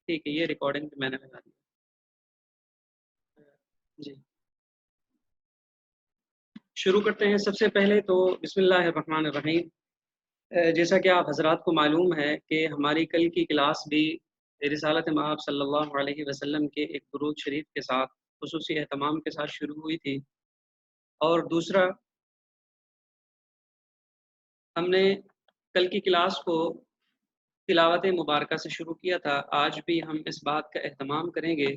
ٹھیک ہے، یہ ریکارڈنگ میں نے لگا دی جی۔ شروع کرتے ہیں۔ سب سے پہلے تو بسم اللہ الرحمن الرحیم۔ جیسا کہ آپ حضرات کو معلوم ہے کہ ہماری کل کی کلاس بھی رسالت مآب صلی اللہ علیہ وسلم کے ایک درود شریف کے ساتھ خصوصی اہتمام کے ساتھ شروع ہوئی تھی، اور دوسرا ہم نے کل کی کلاس کو تلاوت مبارکہ سے شروع کیا تھا۔ آج بھی ہم اس بات کا اہتمام کریں گے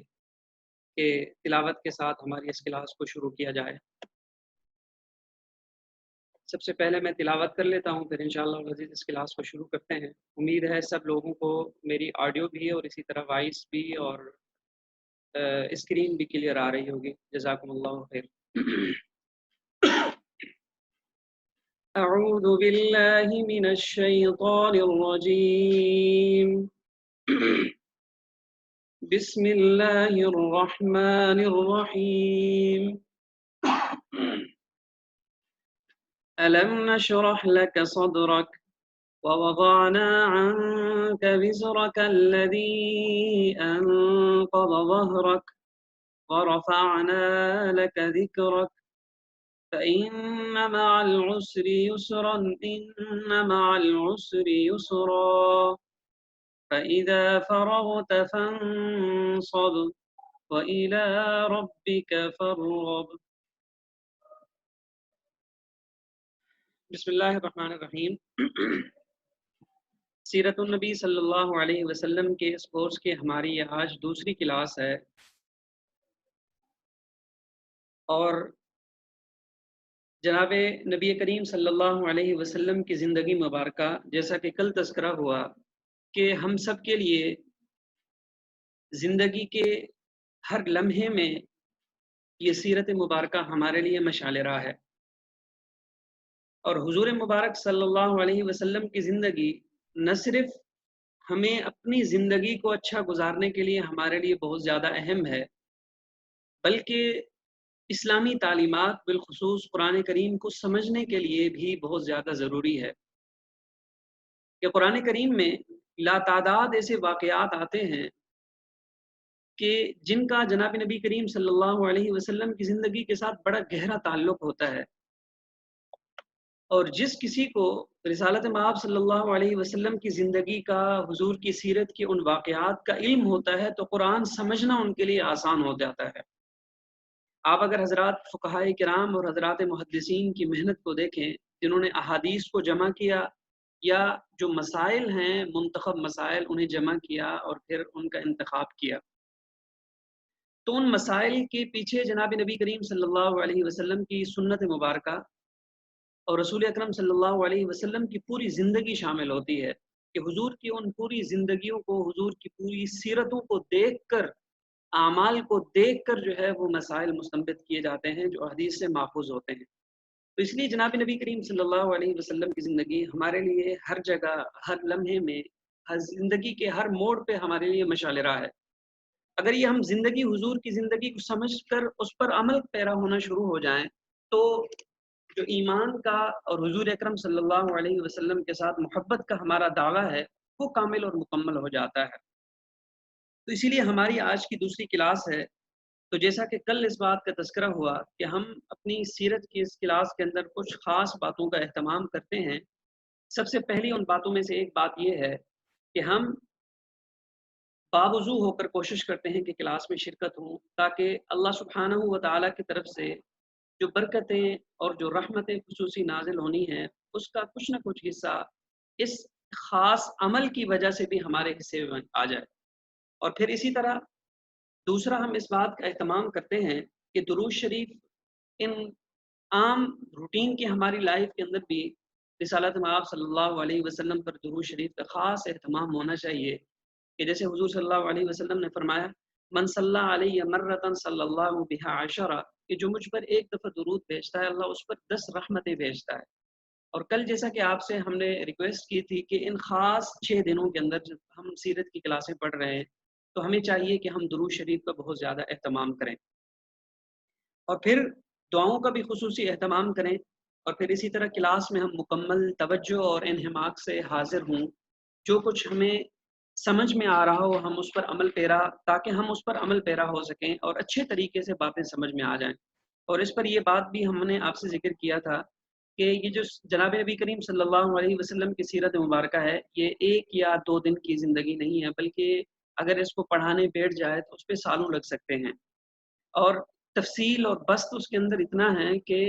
کہ تلاوت کے ساتھ ہماری اس کلاس کو شروع کیا جائے۔ سب سے پہلے میں تلاوت کر لیتا ہوں، پھر انشاءاللہ العزیز اس کلاس کو شروع کرتے ہیں۔ امید ہے سب لوگوں کو میری آڈیو بھی اور اسی طرح وائس بھی اور اسکرین بھی کلیئر آ رہی ہوگی۔ جزاکم اللہ خیر۔ اعوذ باللہ من الشیطان الرجیم، بسم اللہ الرحمن الرحیم۔ ألم نشرح لك صدرك ووضعنا عنك وزرك الذي أنقض ظهرك ورفعنا لك ذكرك فإن مع العسر يسرا إن مع العسر يسرا فإذا فرغت فانصب وإلى ربك فارغب۔ بسم اللہ الرحمن الرحیم۔ سیرت النبی صلی اللہ علیہ وسلم کے اس کورس کی ہماری یہ آج دوسری کلاس ہے، اور جناب نبی کریم صلی اللہ علیہ وسلم کی زندگی مبارکہ، جیسا کہ کل تذکرہ ہوا کہ ہم سب کے لیے زندگی کے ہر لمحے میں یہ سیرت مبارکہ ہمارے لیے مشعل راہ ہے، اور حضور مبارک صلی اللہ علیہ وسلم کی زندگی نہ صرف ہمیں اپنی زندگی کو اچھا گزارنے کے لیے ہمارے لیے بہت زیادہ اہم ہے، بلکہ اسلامی تعلیمات بالخصوص قرآن کریم کو سمجھنے کے لیے بھی بہت زیادہ ضروری ہے۔ کہ قرآن کریم میں لاتعداد ایسے واقعات آتے ہیں کہ جن کا جناب نبی کریم صلی اللہ علیہ وسلم کی زندگی کے ساتھ بڑا گہرا تعلق ہوتا ہے، اور جس کسی کو رسالت مآب صلی اللہ علیہ وسلم کی زندگی کا، حضور کی سیرت کے ان واقعات کا علم ہوتا ہے تو قرآن سمجھنا ان کے لیے آسان ہو جاتا ہے۔ آپ اگر حضرات فقہائے کرام اور حضرات محدثین کی محنت کو دیکھیں، جنہوں نے احادیث کو جمع کیا یا جو مسائل ہیں منتخب مسائل انہیں جمع کیا اور پھر ان کا انتخاب کیا، تو ان مسائل کے پیچھے جناب نبی کریم صلی اللہ علیہ وسلم کی سنت مبارکہ اور رسول اکرم صلی اللہ علیہ وسلم کی پوری زندگی شامل ہوتی ہے، کہ حضور کی ان پوری زندگیوں کو، حضور کی پوری سیرتوں کو دیکھ کر، اعمال کو دیکھ کر جو ہے وہ مسائل مستنبط کیے جاتے ہیں جو حدیث سے ماخوذ ہوتے ہیں۔ تو اس لیے جناب نبی کریم صلی اللہ علیہ وسلم کی زندگی ہمارے لیے ہر جگہ، ہر لمحے میں، ہر زندگی کے ہر موڑ پہ ہمارے لیے مشعل راہ ہے۔ اگر یہ ہم زندگی، حضور کی زندگی کو سمجھ کر اس پر عمل پیرا ہونا شروع ہو جائیں تو جو ایمان کا اور حضور اکرم صلی اللہ علیہ وسلم کے ساتھ محبت کا ہمارا دعویٰ ہے وہ کامل اور مکمل ہو جاتا ہے۔ تو اسی لیے ہماری آج کی دوسری کلاس ہے۔ تو جیسا کہ کل اس بات کا تذکرہ ہوا کہ ہم اپنی سیرت کی اس کلاس کے اندر کچھ خاص باتوں کا اہتمام کرتے ہیں۔ سب سے پہلی ان باتوں میں سے ایک بات یہ ہے کہ ہم باوضو ہو کر کوشش کرتے ہیں کہ کلاس میں شرکت ہوں، تاکہ اللہ سبحانہ و تعالیٰ کی طرف سے جو برکتیں اور جو رحمتیں خصوصی نازل ہونی ہیں اس کا کچھ نہ کچھ حصہ اس خاص عمل کی وجہ سے بھی ہمارے حصے میں آ جائے۔ اور پھر اسی طرح دوسرا ہم اس بات کا اہتمام کرتے ہیں کہ درود شریف ان عام روٹین کی ہماری لائف کے اندر بھی رسالت مآب صلی اللہ علیہ وسلم پر درود شریف کا خاص اہتمام ہونا چاہیے، کہ جیسے حضور صلی اللہ علیہ وسلم نے فرمایا من صلی علیہ مرتن صلی اللہ بہا عشرہ، کہ جو مجھ پر ایک دفعہ درود بھیجتا ہے اللہ اس پر 10 رحمتیں بھیجتا ہے۔ اور کل جیسا کہ آپ سے ہم نے ریکویسٹ کی تھی کہ ان خاص 6 دنوں کے اندر جب ہم سیرت کی کلاسیں پڑھ رہے ہیں تو ہمیں چاہیے کہ ہم درود شریف کا بہت زیادہ اہتمام کریں، اور پھر دعاؤں کا بھی خصوصی اہتمام کریں، اور پھر اسی طرح کلاس میں ہم مکمل توجہ اور انہماک سے حاضر ہوں۔ جو کچھ ہمیں سمجھ میں آ رہا ہو ہم اس پر عمل پیرا، تاکہ ہم اس پر عمل پیرا ہو سکیں اور اچھے طریقے سے باتیں سمجھ میں آ جائیں۔ اور اس پر یہ بات بھی ہم نے آپ سے ذکر کیا تھا کہ یہ جو جناب نبی کریم صلی اللہ علیہ وسلم کی سیرت مبارکہ ہے، یہ 1 یا 2 دن کی زندگی نہیں ہے، بلکہ اگر اس کو پڑھانے بیٹھ جائے تو اس پہ سالوں لگ سکتے ہیں۔ اور تفصیل اور بسط اس کے اندر اتنا ہے کہ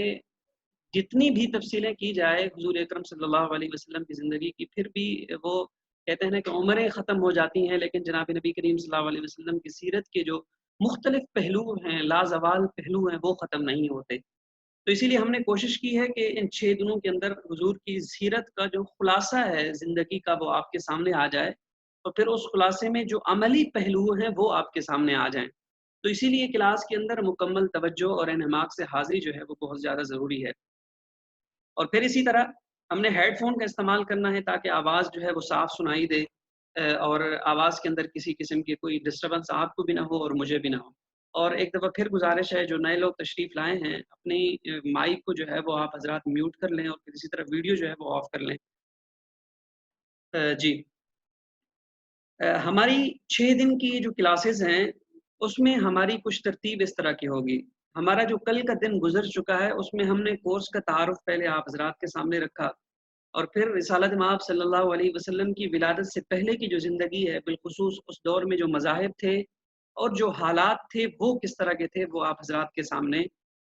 جتنی بھی تفصیلیں کی جائے حضور اکرم صلی اللہ علیہ وسلم کی زندگی کی، پھر بھی وہ کہتے ہیں نا کہ عمریں ختم ہو جاتی ہیں، لیکن جناب نبی کریم صلی اللہ علیہ وسلم کی سیرت کے جو مختلف پہلو ہیں، لازوال پہلو ہیں، وہ ختم نہیں ہوتے۔ تو اسی لیے ہم نے کوشش کی ہے کہ ان 6 دنوں کے اندر حضور کی سیرت کا جو خلاصہ ہے زندگی کا، وہ آپ کے سامنے آ جائے، اور پھر اس خلاصے میں جو عملی پہلو ہیں وہ آپ کے سامنے آ جائیں۔ تو اسی لیے کلاس کے اندر مکمل توجہ اور انہماک سے حاضری جو ہے وہ بہت زیادہ ضروری ہے۔ اور پھر اسی طرح ہم نے ہیڈ فون کا استعمال کرنا ہے تاکہ آواز جو ہے وہ صاف سنائی دے، اور آواز کے اندر کسی قسم کی کوئی ڈسٹربنس آپ کو بھی نہ ہو اور مجھے بھی نہ ہو۔ اور ایک دفعہ پھر گزارش ہے، جو نئے لوگ تشریف لائے ہیں اپنی مائک کو جو ہے وہ آپ حضرات میوٹ کر لیں، اور پھر اسی طرح ویڈیو جو ہے وہ آف کر لیں۔ جی، ہماری 6 دن کی جو کلاسز ہیں اس میں ہماری کچھ ترتیب اس طرح کی ہوگی۔ ہمارا جو کل کا دن گزر چکا ہے اس میں ہم نے کورس کا تعارف پہلے آپ حضرات کے سامنے رکھا، اور پھر رسالت مآب صلی اللہ علیہ وسلم کی ولادت سے پہلے کی جو زندگی ہے، بالخصوص اس دور میں جو مذاہب تھے اور جو حالات تھے وہ کس طرح کے تھے، وہ آپ حضرات کے سامنے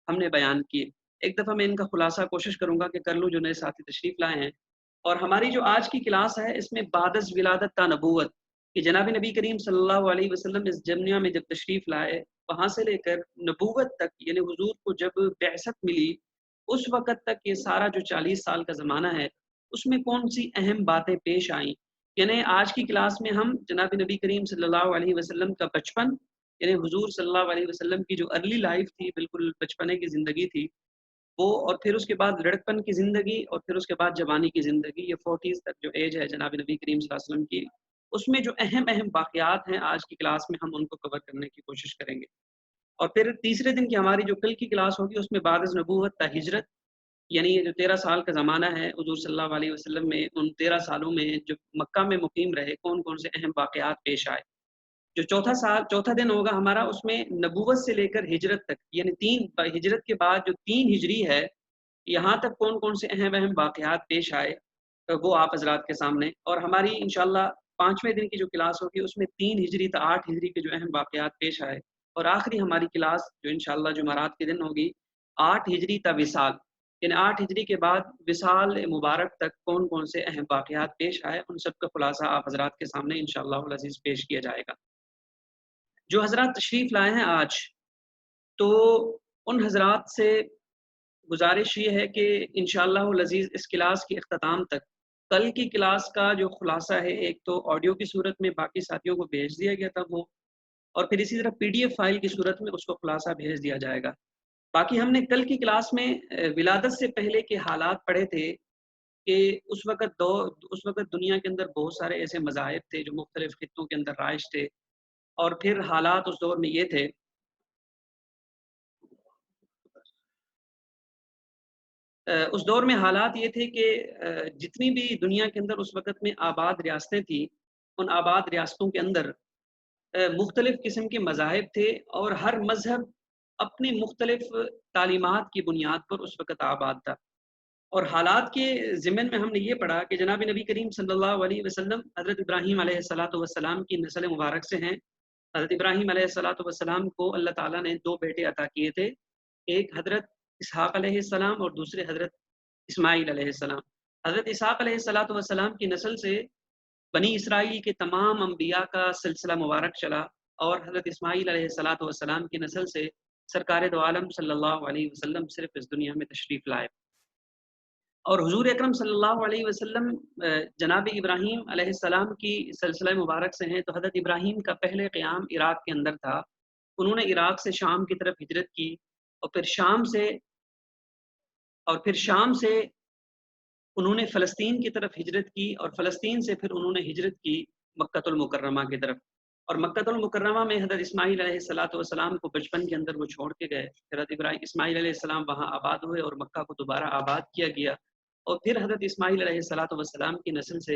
ہم نے بیان کیے۔ ایک دفعہ میں ان کا خلاصہ کوشش کروں گا کہ کر لوں جو نئے ساتھی تشریف لائے ہیں۔ اور ہماری جو آج کی کلاس ہے اس میں بعد از ولادت تا نبوت، کہ جناب نبی کریم صلی اللہ علیہ وسلم اس دنیا میں جب تشریف لائے، وہاں سے لے کر نبوت تک، یعنی حضور کو جب بعثت ملی اس وقت تک یہ سارا جو 40 سال کا زمانہ ہے، اس میں کون سی اہم باتیں پیش آئیں۔ یعنی آج کی کلاس میں ہم جناب نبی کریم صلی اللہ علیہ وسلم کا بچپن، یعنی حضور صلی اللہ علیہ وسلم کی جو ارلی لائف تھی، بالکل بچپنے کی زندگی تھی وہ، اور پھر اس کے بعد لڑکپن کی زندگی، اور پھر اس کے بعد جوانی کی زندگی، یہ 40s تک جو ایج ہے جناب نبی کریم صلی اللہ علیہ وسلم کی، اس میں جو اہم اہم واقعات ہیں آج کی کلاس میں ہم ان کو کور کرنے کی کوشش کریں گے۔ اور پھر تیسرے دن کی ہماری جو کل کی کلاس ہوگی اس میں بعد از نبوت تا ہجرت، یعنی یہ جو 13 سال کا زمانہ ہے حضور صلی اللہ علیہ وسلم میں، ان 13 سالوں میں جو مکہ میں مقیم رہے کون کون سے اہم واقعات پیش آئے۔ جو چوتھا دن ہوگا ہمارا، اس میں نبوت سے لے کر ہجرت تک، یعنی ہجرت کے بعد جو 3 ہجری ہے، یہاں تک کون کون سے اہم اہم واقعات پیش آئے، وہ آپ حضرات کے سامنے۔ اور ہماری انشاءاللہ 5ویں دن کی جو کلاس ہوگی اس میں 3 ہجری تا 8 ہجری کے جو اہم واقعات پیش آئے، اور آخری ہماری کلاس جو انشاءاللہ جمعرات کے دن ہوگی 8 ہجری تا وصال، یعنی 8 ہجری کے بعد وصال مبارک تک کون کون سے اہم واقعات پیش آئے، ان سب کا خلاصہ آپ حضرات کے سامنے انشاءاللہ العزیز پیش کیا جائے گا۔ جو حضرات تشریف لائے ہیں آج، تو ان حضرات سے گزارش یہ ہے کہ انشاءاللہ العزیز اس کلاس کی اختتام تک کل کی کلاس کا جو خلاصہ ہے، ایک تو آڈیو کی صورت میں باقی ساتھیوں کو بھیج دیا گیا تھا وہ، اور پھر اسی طرح PDF فائل کی صورت میں اس کو خلاصہ بھیج دیا جائے گا۔ باقی ہم نے کل کی کلاس میں ولادت سے پہلے کے حالات پڑھے تھے کہ اس وقت دنیا کے اندر بہت سارے ایسے مذاہب تھے جو مختلف خطوں کے اندر رائج تھے، اور پھر حالات اس دور میں یہ تھے، اس دور میں حالات یہ تھے کہ جتنی بھی دنیا کے اندر اس وقت میں آباد ریاستیں تھیں، ان آباد ریاستوں کے اندر مختلف قسم کے مذاہب تھے، اور ہر مذہب اپنی مختلف تعلیمات کی بنیاد پر اس وقت آباد تھا۔ اور حالات کے ضمن میں ہم نے یہ پڑھا کہ جناب نبی کریم صلی اللہ علیہ وسلم حضرت ابراہیم علیہ الصلاۃ والسلام کی نسل مبارک سے ہیں۔ حضرت ابراہیم علیہ الصلاۃ والسلام کو اللہ تعالیٰ نے 2 بیٹے عطا کیے تھے، ایک حضرت اسحاق علیہ السلام اور دوسرے حضرت اسماعیل علیہ السلام۔ حضرت اسحاق علیہ الصلاۃ والسلام کی نسل سے بنی اسرائیل کے تمام انبیاء کا سلسلہ مبارک چلا، اور حضرت اسماعیل علیہ الصلاۃ والسلام کی نسل سے سرکار دو عالم صلی اللہ علیہ وسلم صرف اس دنیا میں تشریف لائے۔ اور حضور اکرم صلی اللہ علیہ وسلم جناب ابراہیم علیہ السلام کی سلسلہ مبارک سے ہیں، تو حضرت ابراہیم کا پہلے قیام عراق کے اندر تھا۔ انہوں نے عراق سے شام کی طرف ہجرت کی، اور پھر شام سے انہوں نے فلسطین کی طرف ہجرت کی، اور فلسطین سے پھر انہوں نے ہجرت کی مکۃ المکرمہ کی طرف۔ اور مکۃ المکرمہ میں حضرت اسماعیل علیہ الصلاۃ والسلام کو بچپن کے اندر وہ چھوڑ کے گئے، حضرت اسماعیل علیہ السلام وہاں آباد ہوئے اور مکہ کو دوبارہ آباد کیا گیا، اور پھر حضرت اسماعیل علیہ الصلاۃ والسلام کی نسل سے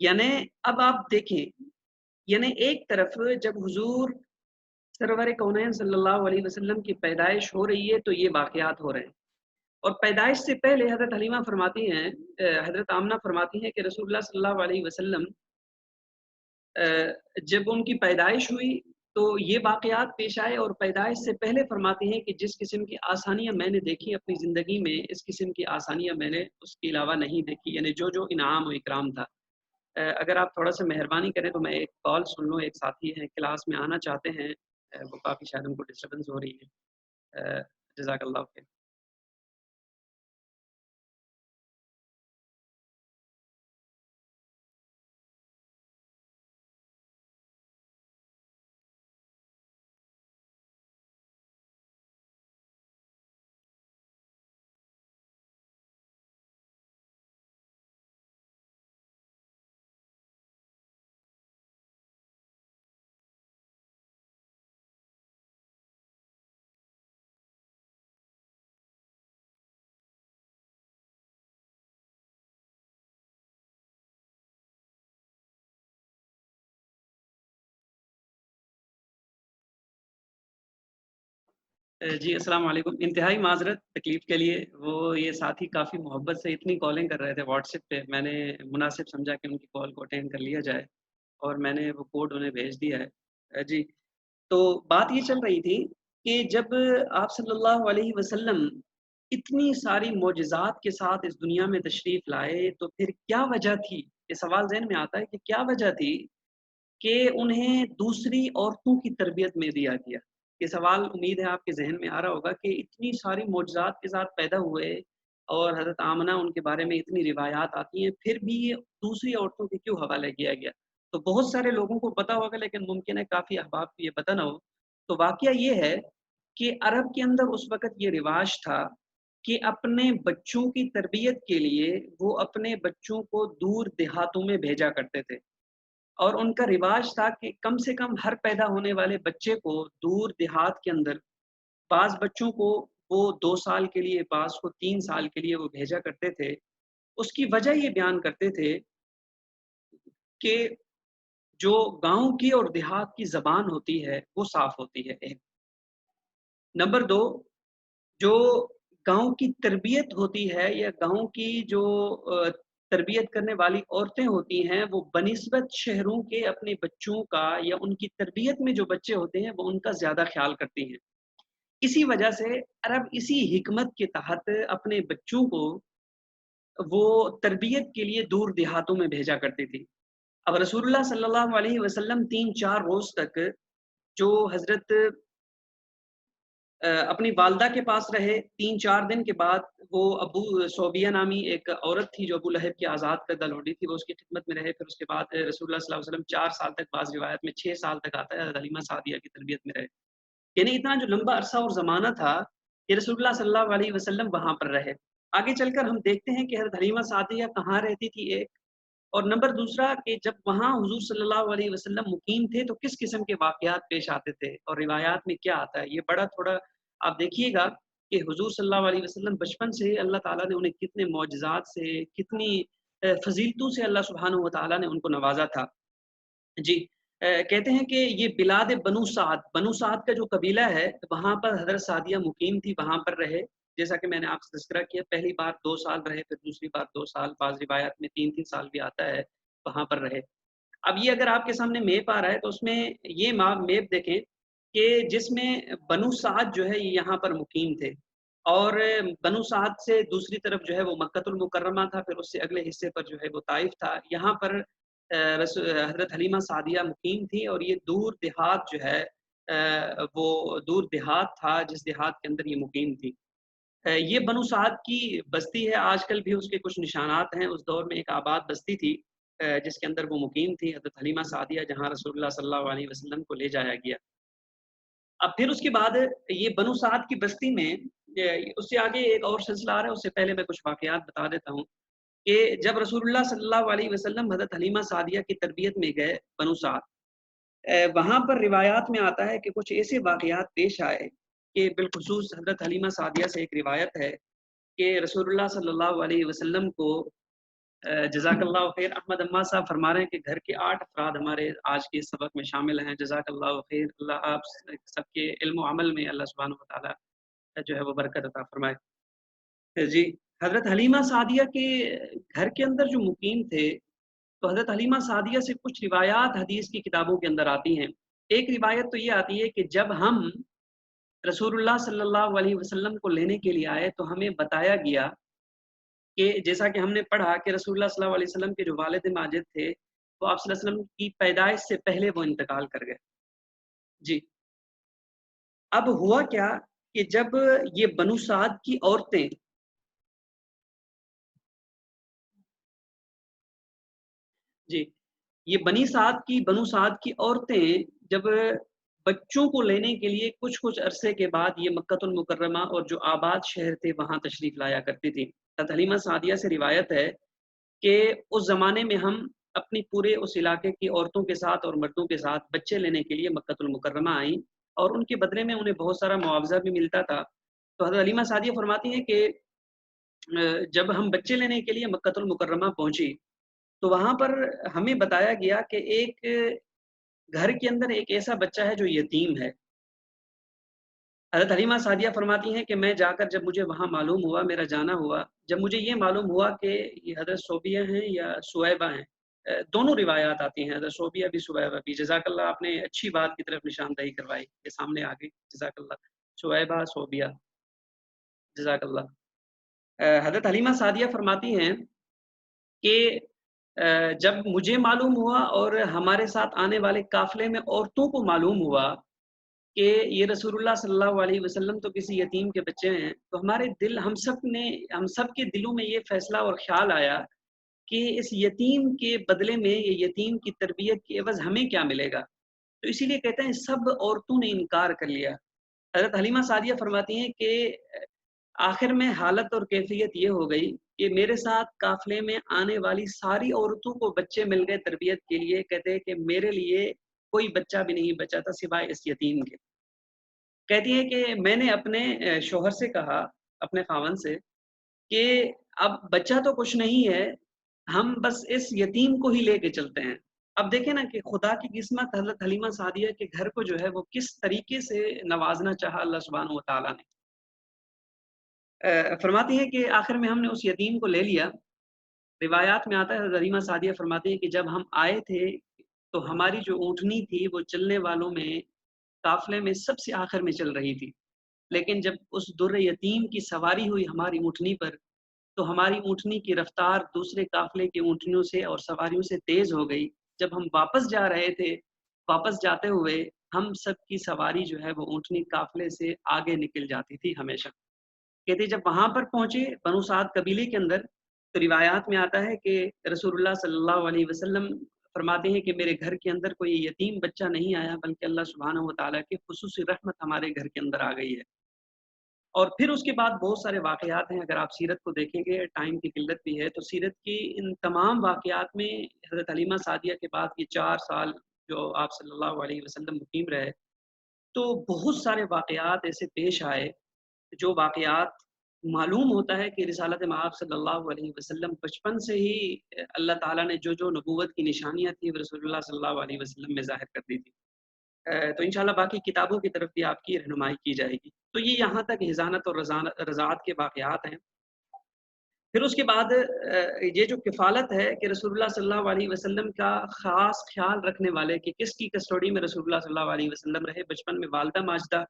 یعنی اب آپ دیکھیں، یعنی ایک طرف جب حضور سرور کونین صلی اللہ علیہ وسلم کی پیدائش ہو رہی ہے تو یہ واقعات ہو رہے ہیں، اور پیدائش سے پہلے حضرت حلیمہ فرماتی ہیں، حضرت آمنہ فرماتی ہیں کہ رسول اللہ صلی اللہ علیہ وسلم جب ان کی پیدائش ہوئی تو یہ واقعات پیش آئے، اور پیدائش سے پہلے فرماتے ہیں کہ جس قسم کی آسانیاں میں نے دیکھی اپنی زندگی میں، اس قسم کی آسانیاں میں نے اس کے علاوہ نہیں دیکھی، یعنی جو جو انعام و اکرام تھا۔ اگر آپ تھوڑا سا مہربانی کریں تو میں ایک کال سن لوں، ایک ساتھی ہیں کلاس میں آنا چاہتے ہیں، وہ کافی شاید ان کو ڈسٹربنس ہو رہی ہے۔ جزاک اللہ خیر۔ جی السلام علیکم، انتہائی معذرت تکلیف کے لیے، وہ یہ ساتھی کافی محبت سے اتنی کالنگ کر رہے تھے واٹس ایپ پہ، میں نے مناسب سمجھا کہ ان کی کال کو اٹینڈ کر لیا جائے، اور میں نے وہ کوڈ انہیں بھیج دیا ہے۔ جی، تو بات یہ چل رہی تھی کہ جب آپ صلی اللہ علیہ وسلم اتنی ساری معجزات کے ساتھ اس دنیا میں تشریف لائے تو پھر کیا وجہ تھی؟ یہ سوال ذہن میں آتا ہے کہ کیا وجہ تھی کہ انہیں دوسری عورتوں کی تربیت میں دیا گیا؟ یہ سوال امید ہے آپ کے ذہن میں آ رہا ہوگا کہ اتنی ساری معجزات کے ساتھ پیدا ہوئے اور حضرت آمنہ ان کے بارے میں اتنی روایات آتی ہیں، پھر بھی یہ دوسری عورتوں کے کیوں حوالے کیا گیا؟ تو بہت سارے لوگوں کو پتا ہوگا لیکن ممکن ہے کافی احباب کو یہ پتہ نہ ہو۔ تو واقعہ یہ ہے کہ عرب کے اندر اس وقت یہ رواج تھا کہ اپنے بچوں کی تربیت کے لیے وہ اپنے بچوں کو دور دیہاتوں میں بھیجا کرتے تھے، اور ان کا رواج تھا کہ کم سے کم ہر پیدا ہونے والے بچے کو دور دیہات کے اندر، بعض بچوں کو وہ 2 سال کے لیے، بعض کو 3 سال کے لیے وہ بھیجا کرتے تھے۔ اس کی وجہ یہ بیان کرتے تھے کہ جو گاؤں کی اور دیہات کی زبان ہوتی ہے وہ صاف ہوتی ہے، ایک نمبر دو، جو گاؤں کی تربیت ہوتی ہے یا گاؤں کی جو تربیت کرنے والی عورتیں ہوتی ہیں وہ بنسبت شہروں کے اپنے بچوں کا یا ان کی تربیت میں جو بچے ہوتے ہیں وہ ان کا زیادہ خیال کرتی ہیں۔ اسی وجہ سے عرب اسی حکمت کے تحت اپنے بچوں کو وہ تربیت کے لیے دور دیہاتوں میں بھیجا کرتی تھی۔ اب رسول اللہ صلی اللہ علیہ وسلم 3-4 روز تک جو حضرت اپنی والدہ کے پاس رہے، 3-4 دن کے بعد وہ ابو صوبیہ نامی ایک عورت تھی جو ابو لہب کی آزاد کردہ لوڈی تھی، وہ اس کی خدمت میں رہے۔ پھر اس کے بعد رسول اللہ صلی اللہ علیہ وسلم 4 سال تک، بعض روایت میں 6 سال تک آتا ہے، حضرت حلیمہ سعدیہ کی تربیت میں رہے۔ یعنی اتنا جو لمبا عرصہ اور زمانہ تھا کہ رسول اللہ صلی اللہ علیہ وسلم وہاں پر رہے۔ آگے چل کر ہم دیکھتے ہیں کہ حضرت حلیمہ سعدیہ کہاں رہتی تھی، ایک، اور نمبر دوسرا کہ جب وہاں حضور صلی اللہ علیہ وسلم مقیم تھے تو کس قسم کے واقعات پیش آتے تھے، اور روایات میں کیا آتا ہے۔ یہ بڑا تھوڑا آپ دیکھیے گا کہ حضور صلی اللہ علیہ وسلم بچپن سے اللہ تعالیٰ نے انہیں کتنے معجزات سے، کتنی فضیلتوں سے اللہ سبحانہ و تعالیٰ نے ان کو نوازا تھا۔ جی، کہتے ہیں کہ یہ بلاد بنو سعد کا جو قبیلہ ہے وہاں پر حضرت سعدیہ مقیم تھی، وہاں پر رہے۔ جیسا کہ میں نے آپ سے تذکرہ کیا، پہلی بار 2 سال رہے، پھر دوسری بار 2 سال، بعض روایات میں 3-3 سال بھی آتا ہے، وہاں پر رہے۔ اب یہ اگر آپ کے سامنے میپ آ رہا ہے تو اس میں یہ میپ دیکھیں کہ جس میں بنو سعد جو ہے یہ یہاں پر مقیم تھے، اور بنو سعد سے دوسری طرف جو ہے وہ مکۃ المکرمہ تھا، پھر اس سے اگلے حصے پر جو ہے وہ طائف تھا۔ یہاں پر حضرت حلیمہ سعدیہ مقیم تھی، اور یہ دور دیہات جو ہے وہ دور دیہات تھا جس دیہات کے اندر یہ مقیم تھی۔ یہ بنو سعد کی بستی ہے، آج کل بھی اس کے کچھ نشانات ہیں۔ اس دور میں ایک آباد بستی تھی جس کے اندر وہ مقیم تھی، حضرت حلیمہ سعدیہ، جہاں رسول اللہ صلی اللہ علیہ وسلم کو لے جایا گیا۔ اب پھر اس کے بعد یہ بنو سعد کی بستی میں اس سے آگے ایک اور سلسلہ آ رہا ہے، اس سے پہلے میں کچھ واقعات بتا دیتا ہوں کہ جب رسول اللہ صلی اللہ علیہ وسلم حضرت حلیمہ سعدیہ کی تربیت میں گئے بنو سعد، وہاں پر روایات میں آتا ہے کہ کچھ ایسے واقعات پیش آئے کہ بالخصوص حضرت حلیمہ سعدیہ سے ایک روایت ہے کہ رسول اللہ صلی اللہ علیہ وسلم کو جزاک اللہ خیر. احمد اما صاحب فرما رہے ہیں کہ گھر کے 8 افراد ہمارے آج کے اس سبق میں شامل ہیں. جزاک اللہ خیر. اللہ آپ سب کے علم و عمل میں اللہ سبحانہ و تعالیٰ جو ہے وہ برکت عطا فرمائے. جی حضرت حلیمہ سعدیہ کے گھر کے اندر جو مقیم تھے، تو حضرت حلیمہ سعدیہ سے کچھ روایات حدیث کی کتابوں کے اندر آتی ہیں. ایک روایت تو یہ آتی ہے کہ جب ہم رسول اللہ صلی اللہ علیہ وسلم کو لینے کے لیے آئے تو ہمیں بتایا گیا کہ جیسا کہ ہم نے پڑھا کہ رسول اللہ صلی اللہ علیہ وسلم کے جو والد ماجد تھے وہ آپ صلی اللہ علیہ وسلم کی پیدائش سے پہلے وہ انتقال کر گئے. جی اب ہوا کیا کہ جب یہ بنو سعد کی عورتیں جی یہ بنو سعد کی عورتیں جب بچوں کو لینے کے لیے کچھ عرصے کے بعد یہ مکۃ المکرمہ اور جو آباد شہر تھے وہاں تشریف لایا کرتی تھی. حضرت حلیمہ سعدیہ سے روایت ہے کہ اس زمانے میں ہم اپنی پورے اس علاقے کی عورتوں کے ساتھ اور مردوں کے ساتھ بچے لینے کے لیے مکۃ المکرمہ آئیں اور ان کے بدلے میں انہیں بہت سارا معاوضہ بھی ملتا تھا. تو حضرت حلیمہ سعدیہ فرماتی ہیں کہ جب ہم بچے لینے کے لیے مکۃ المکرمہ پہنچی تو وہاں پر ہمیں بتایا گیا کہ ایک گھر کے اندر ایک ایسا بچہ ہے جو یتیم ہے. حضرت حلیمہ سعدیہ فرماتی ہیں کہ میں جا کر جب مجھے وہاں معلوم ہوا، میرا جانا ہوا، جب مجھے یہ معلوم ہوا کہ یہ حضرت صوبیہ ہیں یا سویبہ ہیں، دونوں روایات آتی ہیں، حضرت صوبیہ بھی سویبہ بھی. جزاک اللہ، آپ نے اچھی بات کی طرف نشاندہی کروائی، یہ سامنے آ گئی. جزاک اللہ. سویبہ صوبیہ. جزاک اللہ. حضرت حلیمہ سعدیہ فرماتی ہیں کہ جب مجھے معلوم ہوا اور ہمارے ساتھ آنے والے قافلے میں عورتوں کو معلوم ہوا کہ یہ رسول اللہ صلی اللہ علیہ وسلم تو کسی یتیم کے بچے ہیں، تو ہم سب کے دلوں میں یہ فیصلہ اور خیال آیا کہ اس یتیم کے بدلے میں یہ یتیم کی تربیت کے عوض ہمیں کیا ملے گا. تو اسی لیے کہتے ہیں سب عورتوں نے انکار کر لیا. حضرت حلیمہ سعدیہ فرماتی ہیں کہ آخر میں حالت اور کیفیت یہ ہو گئی کہ میرے ساتھ قافلے میں آنے والی ساری عورتوں کو بچے مل گئے تربیت کے لیے. کہتے ہیں کہ میرے لیے کوئی بچہ بھی نہیں بچا تھا سوائے اس یتیم کے. کہتی ہے کہ میں نے اپنے شوہر سے کہا، اپنے خاوند سے، کہ اب بچہ تو کچھ نہیں ہے، ہم بس اس یتیم کو ہی لے کے چلتے ہیں. اب دیکھیں نا کہ خدا کی قسمت حضرت حلیمہ سعدیہ کے گھر کو جو ہے وہ کس طریقے سے نوازنا چاہا اللہ سبحانہ و تعالیٰ نے. فرماتی ہے کہ آخر میں ہم نے اس یتیم کو لے لیا. روایات میں آتا ہے حضرت حلیمہ سعدیہ فرماتی ہے کہ جب ہم آئے تھے تو ہماری جو اونٹنی تھی وہ چلنے والوں میں قافلے میں سب سے آخر میں چل رہی تھی، لیکن جب اس در یتیم کی سواری ہوئی ہماری اونٹنی پر تو ہماری اونٹنی کی رفتار دوسرے قافلے کی اونٹنیوں سے اور سواریوں سے تیز ہو گئی. جب ہم واپس جا رہے تھے، واپس جاتے ہوئے ہم سب کی سواری جو ہے وہ اونٹنی قافلے سے آگے نکل جاتی تھی ہمیشہ. کہتے جب وہاں پر پہنچے بنو سعد قبیلے کے اندر تو روایات میں آتا ہے کہ رسول اللہ صلی اللہ علیہ وسلم فرماتے ہیں کہ میرے گھر کے اندر کوئی یتیم بچہ نہیں آیا بلکہ اللہ سبحانہ و تعالیٰ کی خصوصی رحمت ہمارے گھر کے اندر آ گئی ہے. اور پھر اس کے بعد بہت سارے واقعات ہیں. اگر آپ سیرت کو دیکھیں گے، ٹائم کی قلت بھی ہے، تو سیرت کی ان تمام واقعات میں حضرت حلیمہ سعدیہ کے بعد یہ 4 سال جو آپ صلی اللہ علیہ وسلم مقیم رہے تو بہت سارے واقعات ایسے پیش آئے جو واقعات معلوم ہوتا ہے کہ رسالت مآب صلی اللہ علیہ وسلم بچپن سے ہی اللہ تعالیٰ نے جو نبوت کی نشانیاں تھیں رسول اللہ صلی اللہ علیہ وسلم میں ظاہر کر دی تھی. تو انشاءاللہ باقی کتابوں کی طرف بھی آپ کی رہنمائی کی جائے گی. تو یہ یہاں تک حضانت اور رضاعت کے واقعات ہیں. پھر اس کے بعد یہ جو کفالت ہے کہ رسول اللہ صلی اللہ علیہ وسلم کا خاص خیال رکھنے والے کہ کس کی کسٹڈی میں رسول اللہ صلی اللہ علیہ وسلم رہے بچپن میں، والدہ ماجدہ،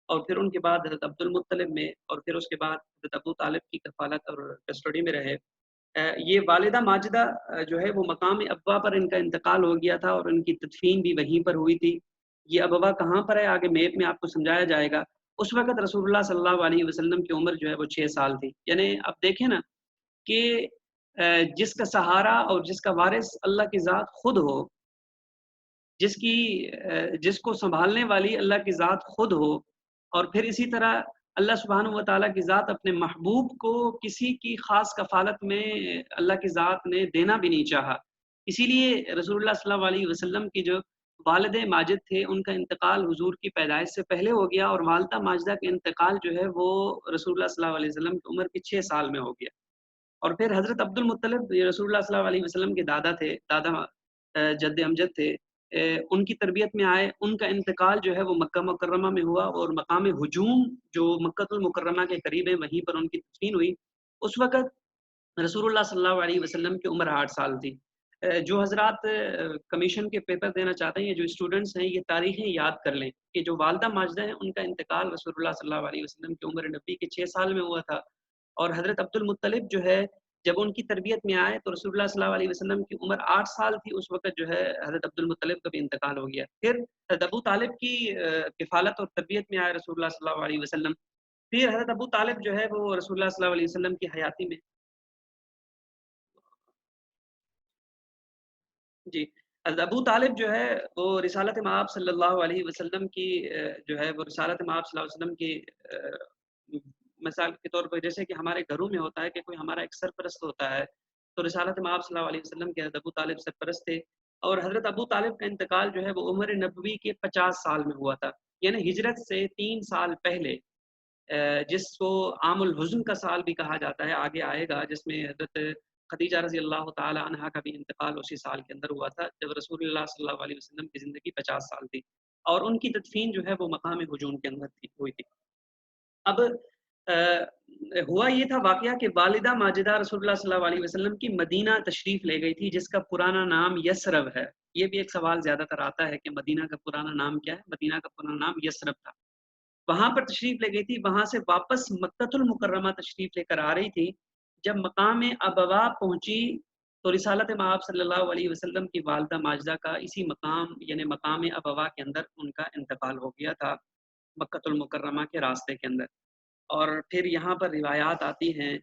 اور پھر ان کے بعد حضرت عبد المطلب میں، اور پھر اس کے بعد حضرت ابو طالب کی کفالت اور کسٹڈی میں رہے. یہ والدہ ماجدہ جو ہے وہ مقام ابوا پر ان کا انتقال ہو گیا تھا اور ان کی تدفین بھی وہیں پر ہوئی تھی. یہ ابوا کہاں پر ہے آگے میپ میں آپ کو سمجھایا جائے گا. اس وقت رسول اللہ صلی اللہ علیہ وسلم کی عمر جو ہے وہ 6 سال تھی. یعنی اب دیکھیں نا کہ جس کا سہارا اور جس کا وارث اللہ کی ذات خود ہو، جس کو سنبھالنے والی اللہ کی ذات خود ہو، اور پھر اسی طرح اللہ سبحانہ و تعالیٰ کی ذات اپنے محبوب کو کسی کی خاص کفالت میں اللہ کی ذات نے دینا بھی نہیں چاہا. اسی لیے رسول اللہ صلی اللہ علیہ وسلم کی جو والد ماجد تھے ان کا انتقال حضور کی پیدائش سے پہلے ہو گیا، اور والدہ ماجدہ کا انتقال جو ہے وہ رسول اللہ صلی اللہ علیہ وسلم کی عمر کے 6 سال میں ہو گیا. اور پھر حضرت عبد المطلب یہ رسول اللہ صلی اللہ علیہ وسلم کے دادا تھے، دادا جد امجد تھے، ان کی تربیت میں آئے، ان کا انتقال جو ہے وہ مکہ مکرمہ میں ہوا، اور مقام ہجوم جو مکہ المکرمہ کے قریب ہے وہیں پر ان کی تدفین ہوئی۔ اس وقت رسول اللہ صلی اللہ علیہ وسلم کی عمر 8 سال تھی۔ جو حضرات کمیشن کے پیپر دینا چاہتے ہیں، جو اسٹوڈنٹس ہیں، یہ تاریخیں یاد کر لیں کہ جو والدہ ماجدہ ہیں ان کا انتقال رسول اللہ صلی اللہ علیہ وسلم کی عمر نبی کے 6 سال میں ہوا تھا، اور حضرت عبد المطلب جو ہے جب ان کی تربیت میں آئے تو رسول اللہ صلی اللہ علیہ وسلم کی عمر 8 سال تھی، اس وقت جو ہے حضرت عبد المطلب کا بھی انتقال ہو گیا۔ پھر حضرت ابو طالب کی کفالت اور تربیت میں آئے رسول اللہ صلی اللہ علیہ وسلم۔ پھر حضرت ابو طالب جو ہے وہ رسول اللہ صلی اللہ علیہ وسلم کی حیاتی میں جی، حضرت ابو طالب جو ہے وہ رسالت مآب صلی اللہ علیہ وسلم کی جو ہے وہ رسالت مآب صلی اللہ علیہ وسلم کی مثال کے طور پر جیسے کہ ہمارے گھروں میں ہوتا ہے کہ کوئی ہمارا ایک سرپرست ہوتا ہے، تو رسالت مآب صلی اللہ علیہ وسلم کے حضرت ابو طالب سرپرست تھے، اور حضرت ابو طالب کا انتقال جو ہے وہ عمر نبوی کے 50 سال میں ہوا تھا، یعنی ہجرت سے 3 سال پہلے، جس کو عام الحزن کا سال بھی کہا جاتا ہے، آگے آئے گا، جس میں حضرت خدیجہ رضی اللہ تعالی عنہا کا بھی انتقال اسی سال کے اندر ہوا تھا جب رسول اللہ صلی اللہ علیہ وسلم کی زندگی 50 سال تھی، اور ان کی تدفین جو ہے وہ مقام ہجوم کے اندر ہوئی تھی۔ اب ہوا یہ تھا واقعہ کہ والدہ ماجدہ رسول اللہ صلی اللہ علیہ وسلم کی مدینہ تشریف لے گئی تھی، جس کا پرانا نام یثرب ہے۔ یہ بھی ایک سوال زیادہ تر آتا ہے کہ مدینہ کا پرانا نام کیا ہے؟ مدینہ کا پرانا نام یثرب تھا۔ وہاں پر تشریف لے گئی تھی، وہاں سے واپس مکہ المکرمہ تشریف لے کر آ رہی تھی۔ جب مقام ابوا پہنچی تو رسالت مآب صلی اللہ علیہ وسلم کی والدہ ماجدہ کا اسی مقام یعنی مقام ابوا کے اندر ان کا انتقال ہو گیا تھا، مکہ المکرمہ کے راستے کے اندر۔ اور پھر یہاں پر روایات آتی ہیں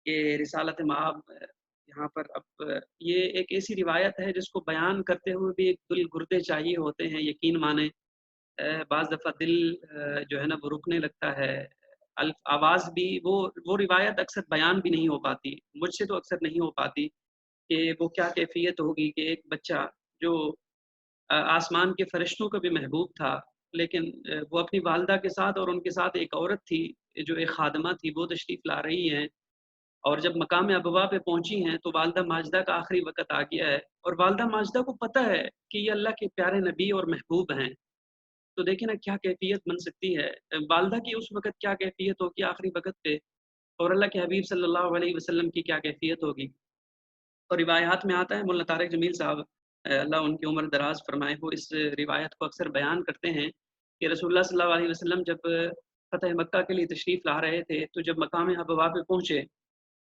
کہ رسالت مآب یہاں پر اب یہ ایک ایسی روایت ہے جس کو بیان کرتے ہوئے بھی ایک دل گردے چاہیے ہوتے ہیں، یقین مانیں بعض دفعہ دل جو ہے نا وہ رکنے لگتا ہے، آواز بھی وہ روایت اکثر بیان بھی نہیں ہو پاتی، مجھ سے تو اکثر نہیں ہو پاتی کہ وہ کیا کیفیت ہوگی کہ ایک بچہ جو آسمان کے فرشتوں کا بھی محبوب تھا، لیکن وہ اپنی والدہ کے ساتھ اور ان کے ساتھ ایک عورت تھی جو ایک خادمہ تھی، وہ تشریف لا رہی ہیں، اور جب مقام ابوا پہ پہنچی ہیں تو والدہ ماجدہ کا آخری وقت آ گیا ہے، اور والدہ ماجدہ کو پتہ ہے کہ یہ اللہ کے پیارے نبی اور محبوب ہیں، تو دیکھیں نا کیا کیفیت بن سکتی ہے والدہ کی اس وقت، کیا کیفیت ہوگی آخری وقت پہ، اور اللہ کے حبیب صلی اللہ علیہ وسلم کی کیا کیفیت ہوگی۔ اور روایات میں آتا ہے، مولانا طارق جمیل صاحب اللہ ان کی عمر دراز فرمائے، وہ اس روایت کو اکثر بیان کرتے ہیں کہ رسول اللہ صلی اللہ علیہ وسلم جب فتح مکہ کے لیے تشریف لا رہے تھے تو جب مقام ابوا پہ پہنچے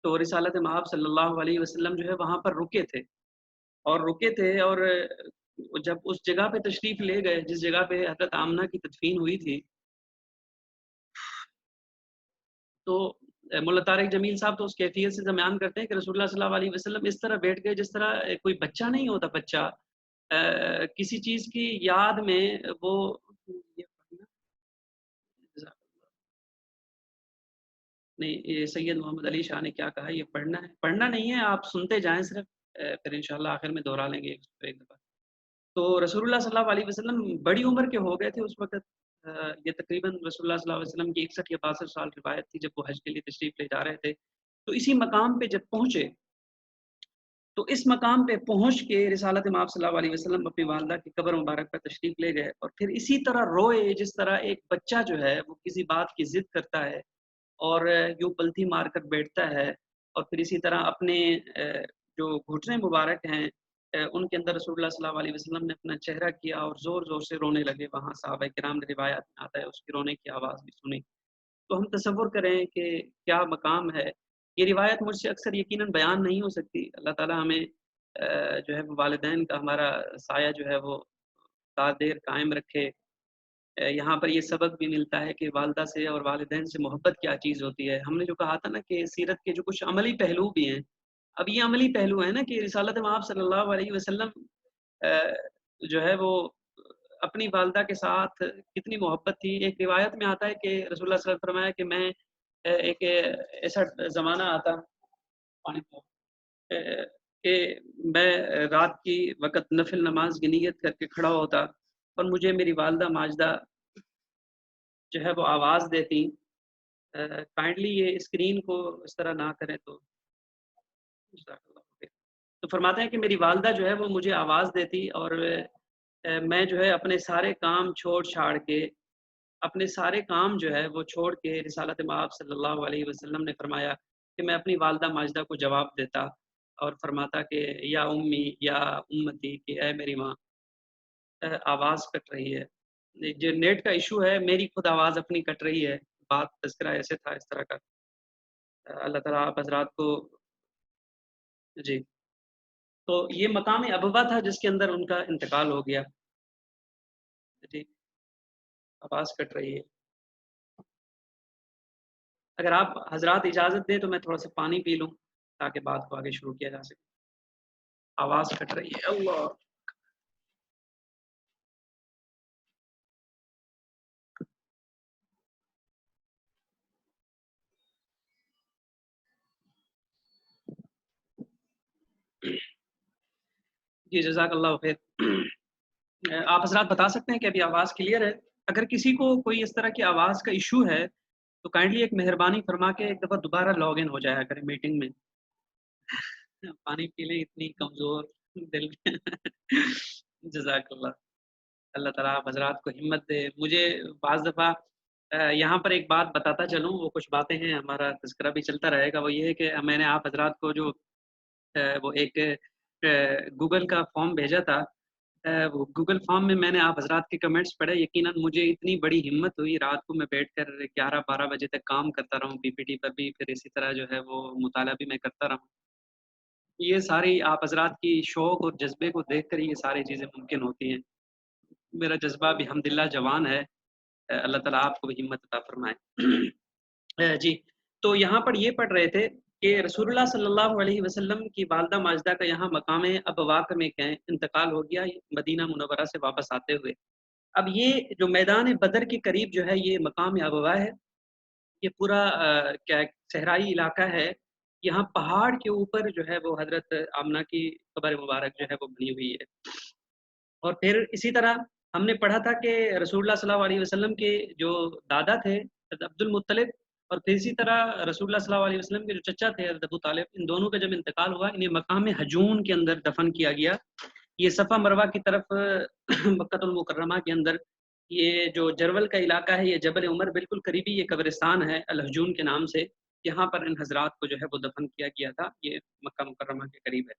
تو رسالت مآب صلی اللہ علیہ وسلم جو ہے وہاں پر رکے تھے اور جب اس جگہ پہ تشریف لے گئے جس جگہ پہ حضرت آمنہ کی تدفین ہوئی تھی، تو مولا طارق جمیل صاحب تو اس کیفیت سے بیان کرتے ہیں کہ رسول اللہ صلی اللہ علیہ وسلم اس طرح بیٹھ گئے جس طرح کوئی بچہ نہیں ہوتا، بچہ کسی چیز کی یاد میں وہ نہیں، یہ سید محمد علی شاہ نے کیا کہا، یہ پڑھنا نہیں ہے، آپ سنتے جائیں صرف، پھر انشاءاللہ آخر میں دہرا لیں گے ایک دفعہ۔ تو رسول اللہ صلی اللہ علیہ وسلم بڑی عمر کے ہو گئے تھے اس وقت، یہ تقریباً رسول اللہ صلی اللہ علیہ وسلم کی 61 یا 62 سال روایت تھی جب وہ حج کے لیے تشریف لے جا رہے تھے، تو اسی مقام پہ جب پہنچے تو اس مقام پہ پہنچ کے رسالت مآب صلی اللہ علیہ وسلم اپنی والدہ کی قبر مبارک پر تشریف لے گئے، اور پھر اسی طرح روئے جس طرح ایک بچہ جو ہے وہ کسی بات کی ضد کرتا ہے اور یوں پلتھی مار کر بیٹھتا ہے، اور پھر اسی طرح اپنے جو گھٹنے مبارک ہیں ان کے اندر رسول اللہ صلی اللہ علیہ وسلم نے اپنا چہرہ کیا اور زور زور سے رونے لگے، وہاں صحابہ کرام نے روایات میں آتا ہے اس کی رونے کی آواز بھی سنی، تو ہم تصور کریں کہ کیا مقام ہے۔ یہ روایت مجھ سے اکثر یقیناً بیان نہیں ہو سکتی، اللہ تعالیٰ ہمیں جو ہے والدین کا ہمارا سایہ جو ہے وہ تا دیر قائم رکھے۔ یہاں پر یہ سبق بھی ملتا ہے کہ والدہ سے اور والدین سے محبت کیا چیز ہوتی ہے۔ ہم نے جو کہا تھا نا کہ سیرت کے جو کچھ عملی پہلو بھی ہیں، اب یہ عملی پہلو ہیں نا کہ رسالت مآب صلی اللہ علیہ وسلم جو ہے وہ اپنی والدہ کے ساتھ کتنی محبت تھی۔ ایک روایت میں آتا ہے کہ رسول اللہ صلی اللہ علیہ وسلم نے فرمایا کہ میں ایک ایسا زمانہ آتا پانی کہ میں رات کی وقت نفل نماز کی نیت کر کے کھڑا ہوتا اور مجھے میری والدہ ماجدہ جو ہے وہ آواز دیتی، کائنڈلی یہ اسکرین کو اس طرح نہ کریں تو جزاک اللہ خیر۔ تو فرماتے ہیں کہ میری والدہ جو ہے وہ مجھے آواز دیتی اور میں جو ہے اپنے سارے کام چھوڑ چھاڑ کے اپنے سارے کام جو ہے وہ چھوڑ کے رسالت مآب صلی اللہ علیہ وسلم نے فرمایا کہ میں اپنی والدہ ماجدہ کو جواب دیتا اور فرماتا کہ یا امی یا امتی، کہ اے میری ماں، آواز کٹ رہی ہے، جو نیٹ کا ایشو ہے، میری خود آواز اپنی کٹ رہی ہے۔ بات تذکرہ ایسے تھا اس طرح کا۔ اللہ تعالیٰ آپ حضرات کو جی، تو یہ مقام ابوا تھا جس کے اندر ان کا انتقال ہو گیا۔ جی، آواز کٹ رہی ہے۔ اگر آپ حضرات اجازت دیں تو میں تھوڑا سا پانی پی لوں تاکہ بات کو آگے شروع کیا جا سکے۔ آواز کٹ رہی ہے، اللہ۔ جی، جزاک اللہ خیر۔ آپ حضرات بتا سکتے ہیں کہ ابھی آواز کلیئر ہے؟ اگر کسی کو کوئی اس طرح کی آواز کا ایشو ہے تو کائنڈلی ایک مہربانی فرما کے ایک دفعہ دوبارہ لاگ ان ہو جایا کریں میٹنگ میں۔ پانی پی لیں، اتنی کمزور دل میں۔ جزاک اللہ۔ اللہ تعالیٰ آپ حضرات کو ہمت دے۔ مجھے بعض دفعہ یہاں پر ایک بات بتاتا چلوں، وہ کچھ باتیں ہیں، ہمارا تذکرہ بھی چلتا رہے گا۔ وہ یہ ہے کہ میں نے آپ حضرات کو جو وہ ایک گوگل کا فارم بھیجا تھا، وہ گوگل فارم میں میں نے آپ حضرات کے کمنٹس پڑھے۔ یقیناً مجھے اتنی بڑی ہمت ہوئی، رات کو میں بیٹھ کر 11-12 بجے تک کام کرتا رہا ہوں پی پی ٹی پر بھی، پھر اسی طرح جو ہے وہ مطالعہ بھی میں کرتا رہا ہوں۔ یہ ساری آپ حضرات کی شوق اور جذبے کو دیکھ کر ہی یہ ساری چیزیں ممکن ہوتی ہیں۔ میرا جذبہ بھی الحمدللہ جوان ہے۔ اللہ تعالیٰ آپ کو بھی ہمت عطا فرمائے۔ جی، تو یہاں پر یہ پڑھ رہے تھے کہ رسول اللہ صلی اللہ علیہ وسلم کی والدہ ماجدہ کا یہاں مقام ابواق میں انتقال ہو گیا مدینہ منورہ سے واپس آتے ہوئے۔ اب یہ جو میدان بدر کے قریب جو ہے یہ مقام ابوا ہے، یہ پورا کیا صحرائی علاقہ ہے۔ یہاں پہاڑ کے اوپر جو ہے وہ حضرت آمنہ کی قبر مبارک جو ہے وہ بنی ہوئی ہے۔ اور پھر اسی طرح ہم نے پڑھا تھا کہ رسول اللہ صلی اللہ علیہ وسلم کے جو دادا تھے حضرت عبد المطلب، اور پھر اسی طرح رسول اللہ صلی اللہ علیہ وسلم کے جو چچا تھے حضرت ابو طالب، ان دونوں کا جب انتقال ہوا انہیں مقام حجون کے اندر دفن کیا گیا۔ یہ صفا مروہ کی طرف مکۃ المکرمہ کے اندر یہ جو جرول کا علاقہ ہے، یہ جبل عمر بالکل قریبی یہ قبرستان ہے الحجون کے نام سے، یہاں پر ان حضرات کو جو ہے وہ دفن کیا گیا تھا۔ یہ مکہ مکرمہ کے قریب ہے۔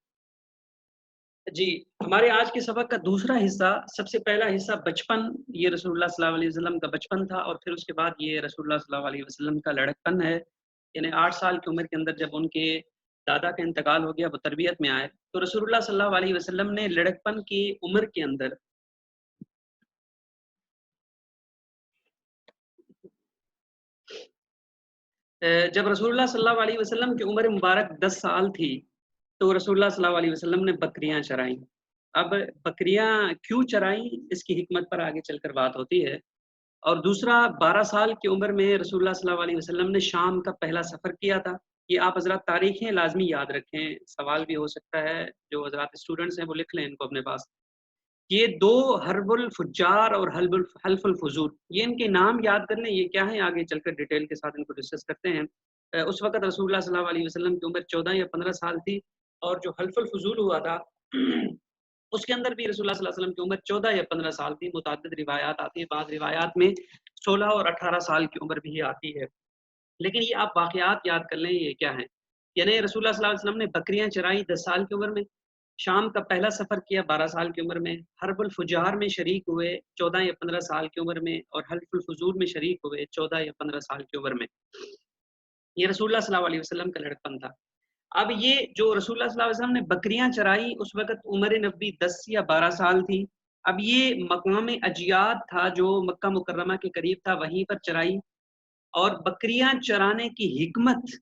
جی، ہمارے آج کے سبق کا دوسرا حصہ، سب سے پہلا حصہ بچپن، یہ رسول اللہ صلی اللہ علیہ وسلم کا بچپن تھا، اور پھر اس کے بعد یہ رسول اللہ صلی اللہ علیہ وسلم کا لڑکپن ہے، یعنی 8 سال کی عمر کے اندر جب ان کے دادا کا انتقال ہو گیا، وہ تربیت میں آئے، تو رسول اللہ صلی اللہ علیہ وسلم نے لڑکپن کی عمر کے اندر جب رسول اللہ صلی اللہ علیہ وسلم کی عمر مبارک 10 سال تھی تو رسول اللہ صلی اللہ علیہ وسلم نے بکریاں چرائیں۔ اب بکریاں کیوں چرائیں اس کی حکمت پر آگے چل کر بات ہوتی ہے۔ اور دوسرا، 12 سال کی عمر میں رسول اللہ صلی اللہ علیہ وسلم نے شام کا پہلا سفر کیا تھا۔ یہ آپ حضرات تاریخیں لازمی یاد رکھیں، سوال بھی ہو سکتا ہے، جو حضرات اسٹوڈنٹس ہیں وہ لکھ لیں ان کو اپنے پاس۔ یہ دو، حرب الفجار اور حلف الفضول، یہ ان کے نام یاد کر لیں، یہ کیا ہیں آگے چل کر ڈیٹیل کے ساتھ ان کو ڈسکس کرتے ہیں۔ اس وقت رسول اللہ صلی اللہ علیہ وسلم کی عمر 14 یا 15 سال تھی، اور جو حلف الفضول ہوا تھا اس کے اندر بھی رسول اللہ صلی اللہ علیہ وسلم کی عمر 14 یا 15 سال تھی۔ متعدد روایات آتی ہیں، بعض روایات میں 16 اور 18 سال کی عمر بھی آتی ہے، لیکن یہ آپ واقعات یاد کر لیں یہ کیا ہیں۔ یعنی رسول اللہ صلی اللہ علیہ وسلم نے بکریاں چرائیں 10 سال کی عمر میں، شام کا پہلا سفر کیا 12 سال کی عمر میں، حرب الفجار میں شریک ہوئے 14 یا 15 سال کی عمر میں، اور حلف الفضول میں شریک ہوئے 14 یا 15 سال کی عمر میں۔ یہ رسول اللہ صلی اللہ علیہ وسلم کا لڑکپن تھا۔ اب یہ جو رسول اللہ صلی اللہ علیہ وسلم نے بکریاں چرائی، اس وقت عمر نبی 10 یا 12 سال تھی۔ اب یہ مقام اجیاد تھا جو مکہ مکرمہ کے قریب تھا، وہیں پر چرائی۔ اور بکریاں چرانے کی حکمت،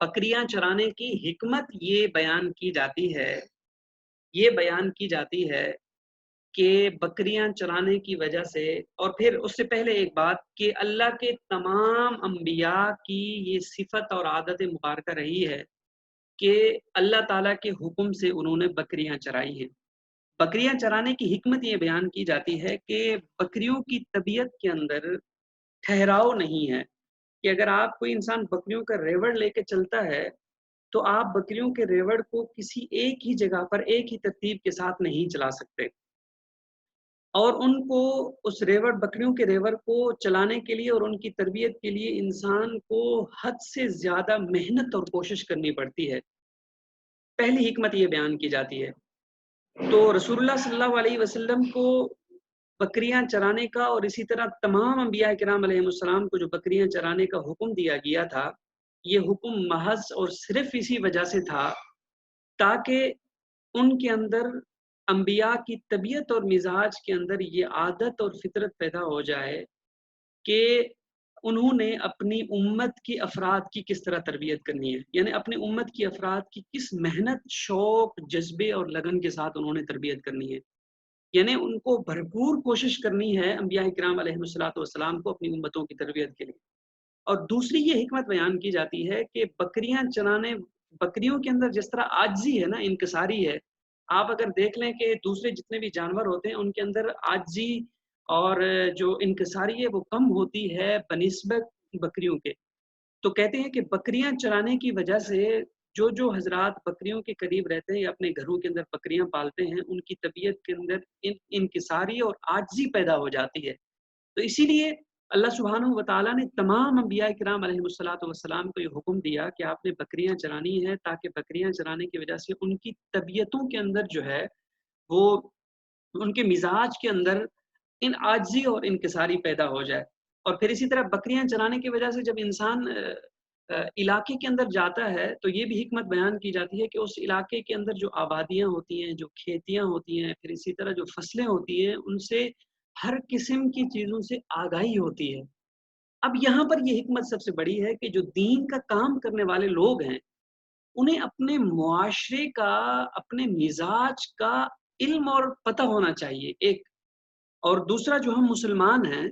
بکریاں چرانے کی حکمت یہ بیان کی جاتی ہے، یہ بیان کی جاتی ہے کہ بکریاں چرانے کی وجہ سے، اور پھر اس سے پہلے ایک بات کہ اللہ کے تمام انبیاء کی یہ صفت اور عادت مبارکہ رہی ہے کہ اللہ تعالیٰ کے حکم سے انہوں نے بکریاں چرائی ہیں۔ بکریاں چرانے کی حکمت یہ بیان کی جاتی ہے کہ بکریوں کی طبیعت کے اندر ٹھہراؤ نہیں ہے، کہ اگر آپ کوئی انسان بکریوں کا ریوڑ لے کے چلتا ہے تو آپ بکریوں کے ریوڑ کو کسی ایک ہی جگہ پر ایک ہی ترتیب کے ساتھ نہیں چلا سکتے، اور ان کو اس ریوڑ بکریوں کے ریوڑ کو چلانے کے لیے اور ان کی تربیت کے لیے انسان کو حد سے زیادہ محنت اور کوشش کرنی پڑتی ہے۔ پہلی حکمت یہ بیان کی جاتی ہے۔ تو رسول اللہ صلی اللہ علیہ وسلم کو بکریاں چرانے کا اور اسی طرح تمام انبیاء کرام علیہ السلام کو جو بکریاں چرانے کا حکم دیا گیا تھا، یہ حکم محض اور صرف اسی وجہ سے تھا تاکہ ان کے اندر انبیاء کی طبیعت اور مزاج کے اندر یہ عادت اور فطرت پیدا ہو جائے کہ انہوں نے اپنی امت کی افراد کی کس طرح تربیت کرنی ہے، یعنی اپنی امت کی افراد کی کس محنت، شوق، جذبے اور لگن کے ساتھ انہوں نے تربیت کرنی ہے، یعنی ان کو بھرپور کوشش کرنی ہے انبیاء کرام علیہ السلام کو اپنی امتوں کی تربیت کے لیے۔ اور دوسری یہ حکمت بیان کی جاتی ہے کہ بکریاں چرانے، بکریوں کے اندر جس طرح عاجزی ہے نا، انکساری ہے، آپ اگر دیکھ لیں کہ دوسرے جتنے بھی جانور ہوتے ہیں ان کے اندر عاجزی اور جو انکساری ہے وہ کم ہوتی ہے بنسبت بکریوں کے۔ تو کہتے ہیں کہ بکریاں چرانے کی وجہ سے جو حضرات بکریوں کے قریب رہتے ہیں یا اپنے گھروں کے اندر بکریاں پالتے ہیں، ان کی طبیعت کے اندر انکساری اور عاجزی پیدا ہو جاتی ہے۔ تو اسی لیے اللہ سبحانہ و تعالیٰ نے تمام انبیاء کرام علیہ السلام کو یہ حکم دیا کہ آپ نے بکریاں چرانی ہے، تاکہ بکریاں چرانے کی وجہ سے ان کی طبیعتوں کے اندر جو ہے وہ ان کے مزاج کے اندر ان عاجزی اور انکساری پیدا ہو جائے۔ اور پھر اسی طرح بکریاں چرانے کی وجہ سے جب انسان علاقے کے اندر جاتا ہے تو یہ بھی حکمت بیان کی جاتی ہے کہ اس علاقے کے اندر جو آبادیاں ہوتی ہیں، جو کھیتیاں ہوتی ہیں، پھر اسی طرح جو فصلیں ہوتی ہیں، ان سے ہر قسم کی چیزوں سے آگاہی ہوتی ہے۔ اب یہاں پر یہ حکمت سب سے بڑی ہے کہ جو دین کا کام کرنے والے لوگ ہیں، انہیں اپنے معاشرے کا، اپنے مزاج کا علم اور پتہ ہونا چاہیے ایک، اور دوسرا جو ہم مسلمان ہیں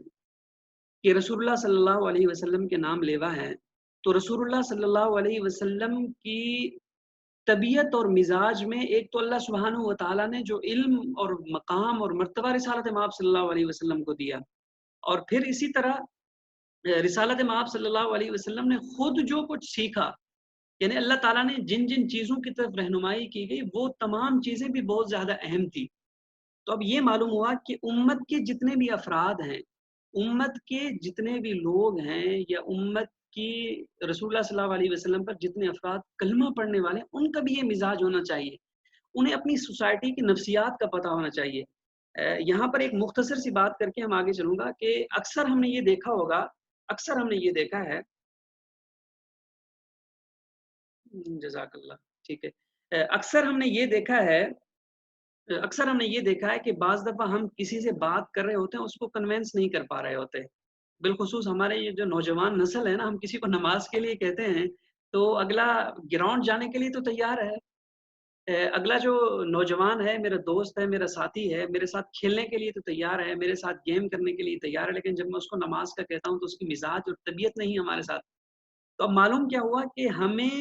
کہ رسول اللہ صلی اللہ علیہ وسلم کے نام لیوا ہے، تو رسول اللہ صلی اللہ علیہ وسلم کی طبیعت اور مزاج میں ایک تو اللہ سبحانہ و تعالیٰ نے جو علم اور مقام اور مرتبہ رسالت مآب صلی اللہ علیہ وسلم کو دیا، اور پھر اسی طرح رسالت مآب صلی اللہ علیہ وسلم نے خود جو کچھ سیکھا، یعنی اللہ تعالیٰ نے جن جن چیزوں کی طرف رہنمائی کی گئی وہ تمام چیزیں بھی بہت زیادہ اہم تھی۔ تو اب یہ معلوم ہوا کہ امت کے جتنے بھی افراد ہیں، امت کے جتنے بھی لوگ ہیں، یا امت کی رسول اللہ صلی اللہ علیہ وسلم پر جتنے افراد کلمہ پڑھنے والے ہیں، ان کا بھی یہ مزاج ہونا چاہیے، انہیں اپنی سوسائٹی کی نفسیات کا پتہ ہونا چاہیے۔ یہاں پر ایک مختصر سی بات کر کے ہم آگے چلوں گا کہ اکثر ہم نے یہ دیکھا ہوگا، اکثر ہم نے یہ دیکھا ہے، جزاک اللہ، ٹھیک ہے، اکثر ہم نے یہ دیکھا ہے کہ بعض دفعہ ہم کسی سے بات کر رہے ہوتے ہیں، اس کو کنونس نہیں کر پا رہے ہوتے، بالخصوص ہمارے یہ جو نوجوان نسل ہے نا، ہم کسی کو نماز کے لیے کہتے ہیں تو اگلا گراؤنڈ جانے کے لیے تو تیار ہے، اگلا جو نوجوان ہے، میرا دوست ہے، میرا ساتھی ہے، میرے ساتھ کھیلنے کے لیے تو تیار ہے، میرے ساتھ گیم کرنے کے لیے تیار ہے، لیکن جب میں اس کو نماز کا کہتا ہوں تو اس کی مزاج اور طبیعت نہیں ہمارے ساتھ۔ تو اب معلوم کیا ہوا کہ ہمیں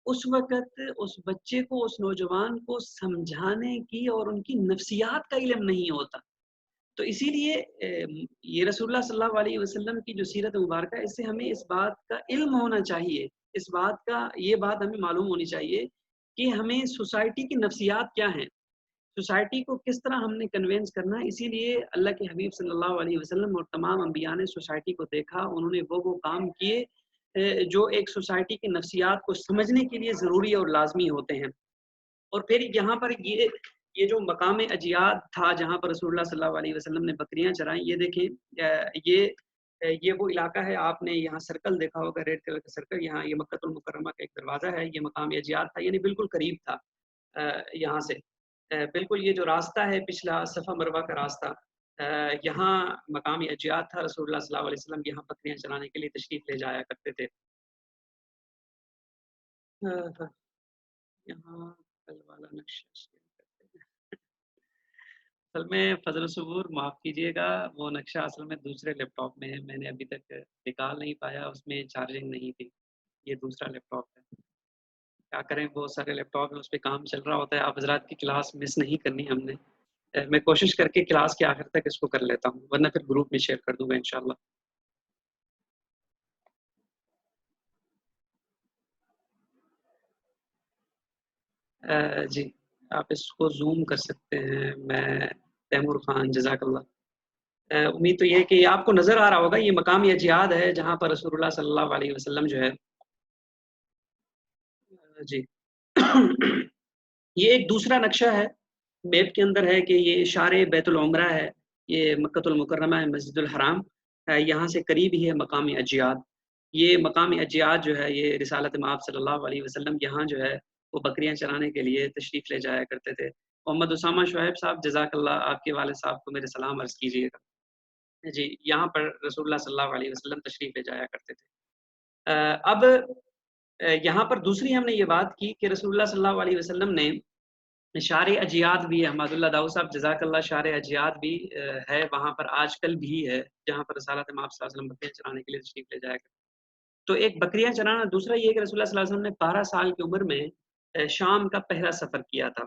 اس وقت اس بچے کو، اس نوجوان کو سمجھانے کی اور ان کی نفسیات کا علم نہیں ہوتا۔ تو اسی لیے یہ رسول اللہ صلی اللہ علیہ وسلم کی جو سیرت مبارکہ ہے، اس سے ہمیں اس بات کا علم ہونا چاہیے، اس بات کا، یہ بات ہمیں معلوم ہونی چاہیے کہ ہمیں سوسائٹی کی نفسیات کیا ہیں، سوسائٹی کو کس طرح ہم نے کنوینس کرنا ہے۔ اسی لیے اللہ کے حبیب صلی اللہ علیہ وسلم اور تمام انبیاء نے سوسائٹی کو دیکھا، انہوں نے وہ کام کیے جو ایک سوسائٹی کی نفسیات کو سمجھنے کے لیے ضروری اور لازمی ہوتے ہیں۔ اور پھر یہاں پر یہ جو مقام اجیاد تھا جہاں پر رسول اللہ صلی اللہ علیہ وسلم نے بکریاں چرائیں، یہ دیکھیں، یہ وہ علاقہ ہے، آپ نے یہاں سرکل دیکھا ہوگا، ریڈ کلر کا سرکل، یہاں یہ مکہ المکرمہ کا ایک دروازہ ہے، یہ مقام اجیاد تھا، یعنی بالکل قریب تھا یہاں سے، بالکل یہ جو راستہ ہے پچھلا صفا مروہ کا راستہ، یہاں مقام اجیاد تھا، رسول اللہ صلی اللہ علیہ وسلم یہاں بکریاں چرانے کے لیے تشریف لے جایا کرتے تھے۔ یہاں کل والا نقشہ شیئر کرتے ہیں۔ اصل میں فضل صبور معاف کیجیے گا، وہ نقشہ اصل میں دوسرے لیپ ٹاپ میں ہے، میں نے ابھی تک نکال نہیں پایا، اس میں چارجنگ نہیں تھی، یہ دوسرا لیپ ٹاپ ہے، کیا کریں، بہت سارے لیپ ٹاپ ہیں، اس پہ کام چل رہا ہوتا ہے، آپ حضرات کی کلاس مس نہیں کرنی ہم نے، میں کوشش کر کے کلاس کے آخر تک اس کو کر لیتا ہوں، ورنہ پھر گروپ میں شیئر کر دوں گا انشاءاللہ۔ جی آپ اس کو زوم کر سکتے ہیں. میں تیمور خان، جزاک اللہ. امید تو یہ ہے کہ آپ کو نظر آ رہا ہوگا، یہ مقامی اجیاد ہے جہاں پر رسول اللہ صلی اللہ علیہ وسلم جو ہے جی یہ ایک دوسرا نقشہ ہے میپ کے اندر ہے کہ یہ شارع بیت العمرہ ہے، یہ مکۃ المکرمہ ہے، مسجد الحرام ہے، یہاں سے قریب ہی ہے مقامی اجیاد. یہ مقامی اجیاد جو ہے یہ رسالت مآب صلی اللہ علیہ وسلم یہاں جو ہے وہ بکریاں چرانے کے لیے تشریف لے جایا کرتے تھے. محمد اسامہ شعیب صاحب، جزاک اللہ، آپ کے والد صاحب کو میرے سلام عرض کیجیے گا. جی یہاں پر رسول اللہ صلی اللہ علیہ وسلم تشریف لے جایا کرتے تھے. اب یہاں پر دوسری ہم نے یہ بات کی کہ رسول اللہ صلی اللہ علیہ وسلم نے شارع اجیاد بھی ہے. احمد اللہ داؤد صاحب، جزاک اللہ، شارع اجیاد بھی ہے وہاں پر آج کل بھی ہے جہاں پر رسالت مآب صلی اللہ علیہ وسلم بکریاں چرانے کے لیے تشریف لے جایا کرتے. تو ایک بکریاں چرانا، دوسرا یہ کہ رسول اللہ صلی اللہ علیہ وسلم نے 12 سال کی عمر میں شام کا پہلا سفر کیا تھا.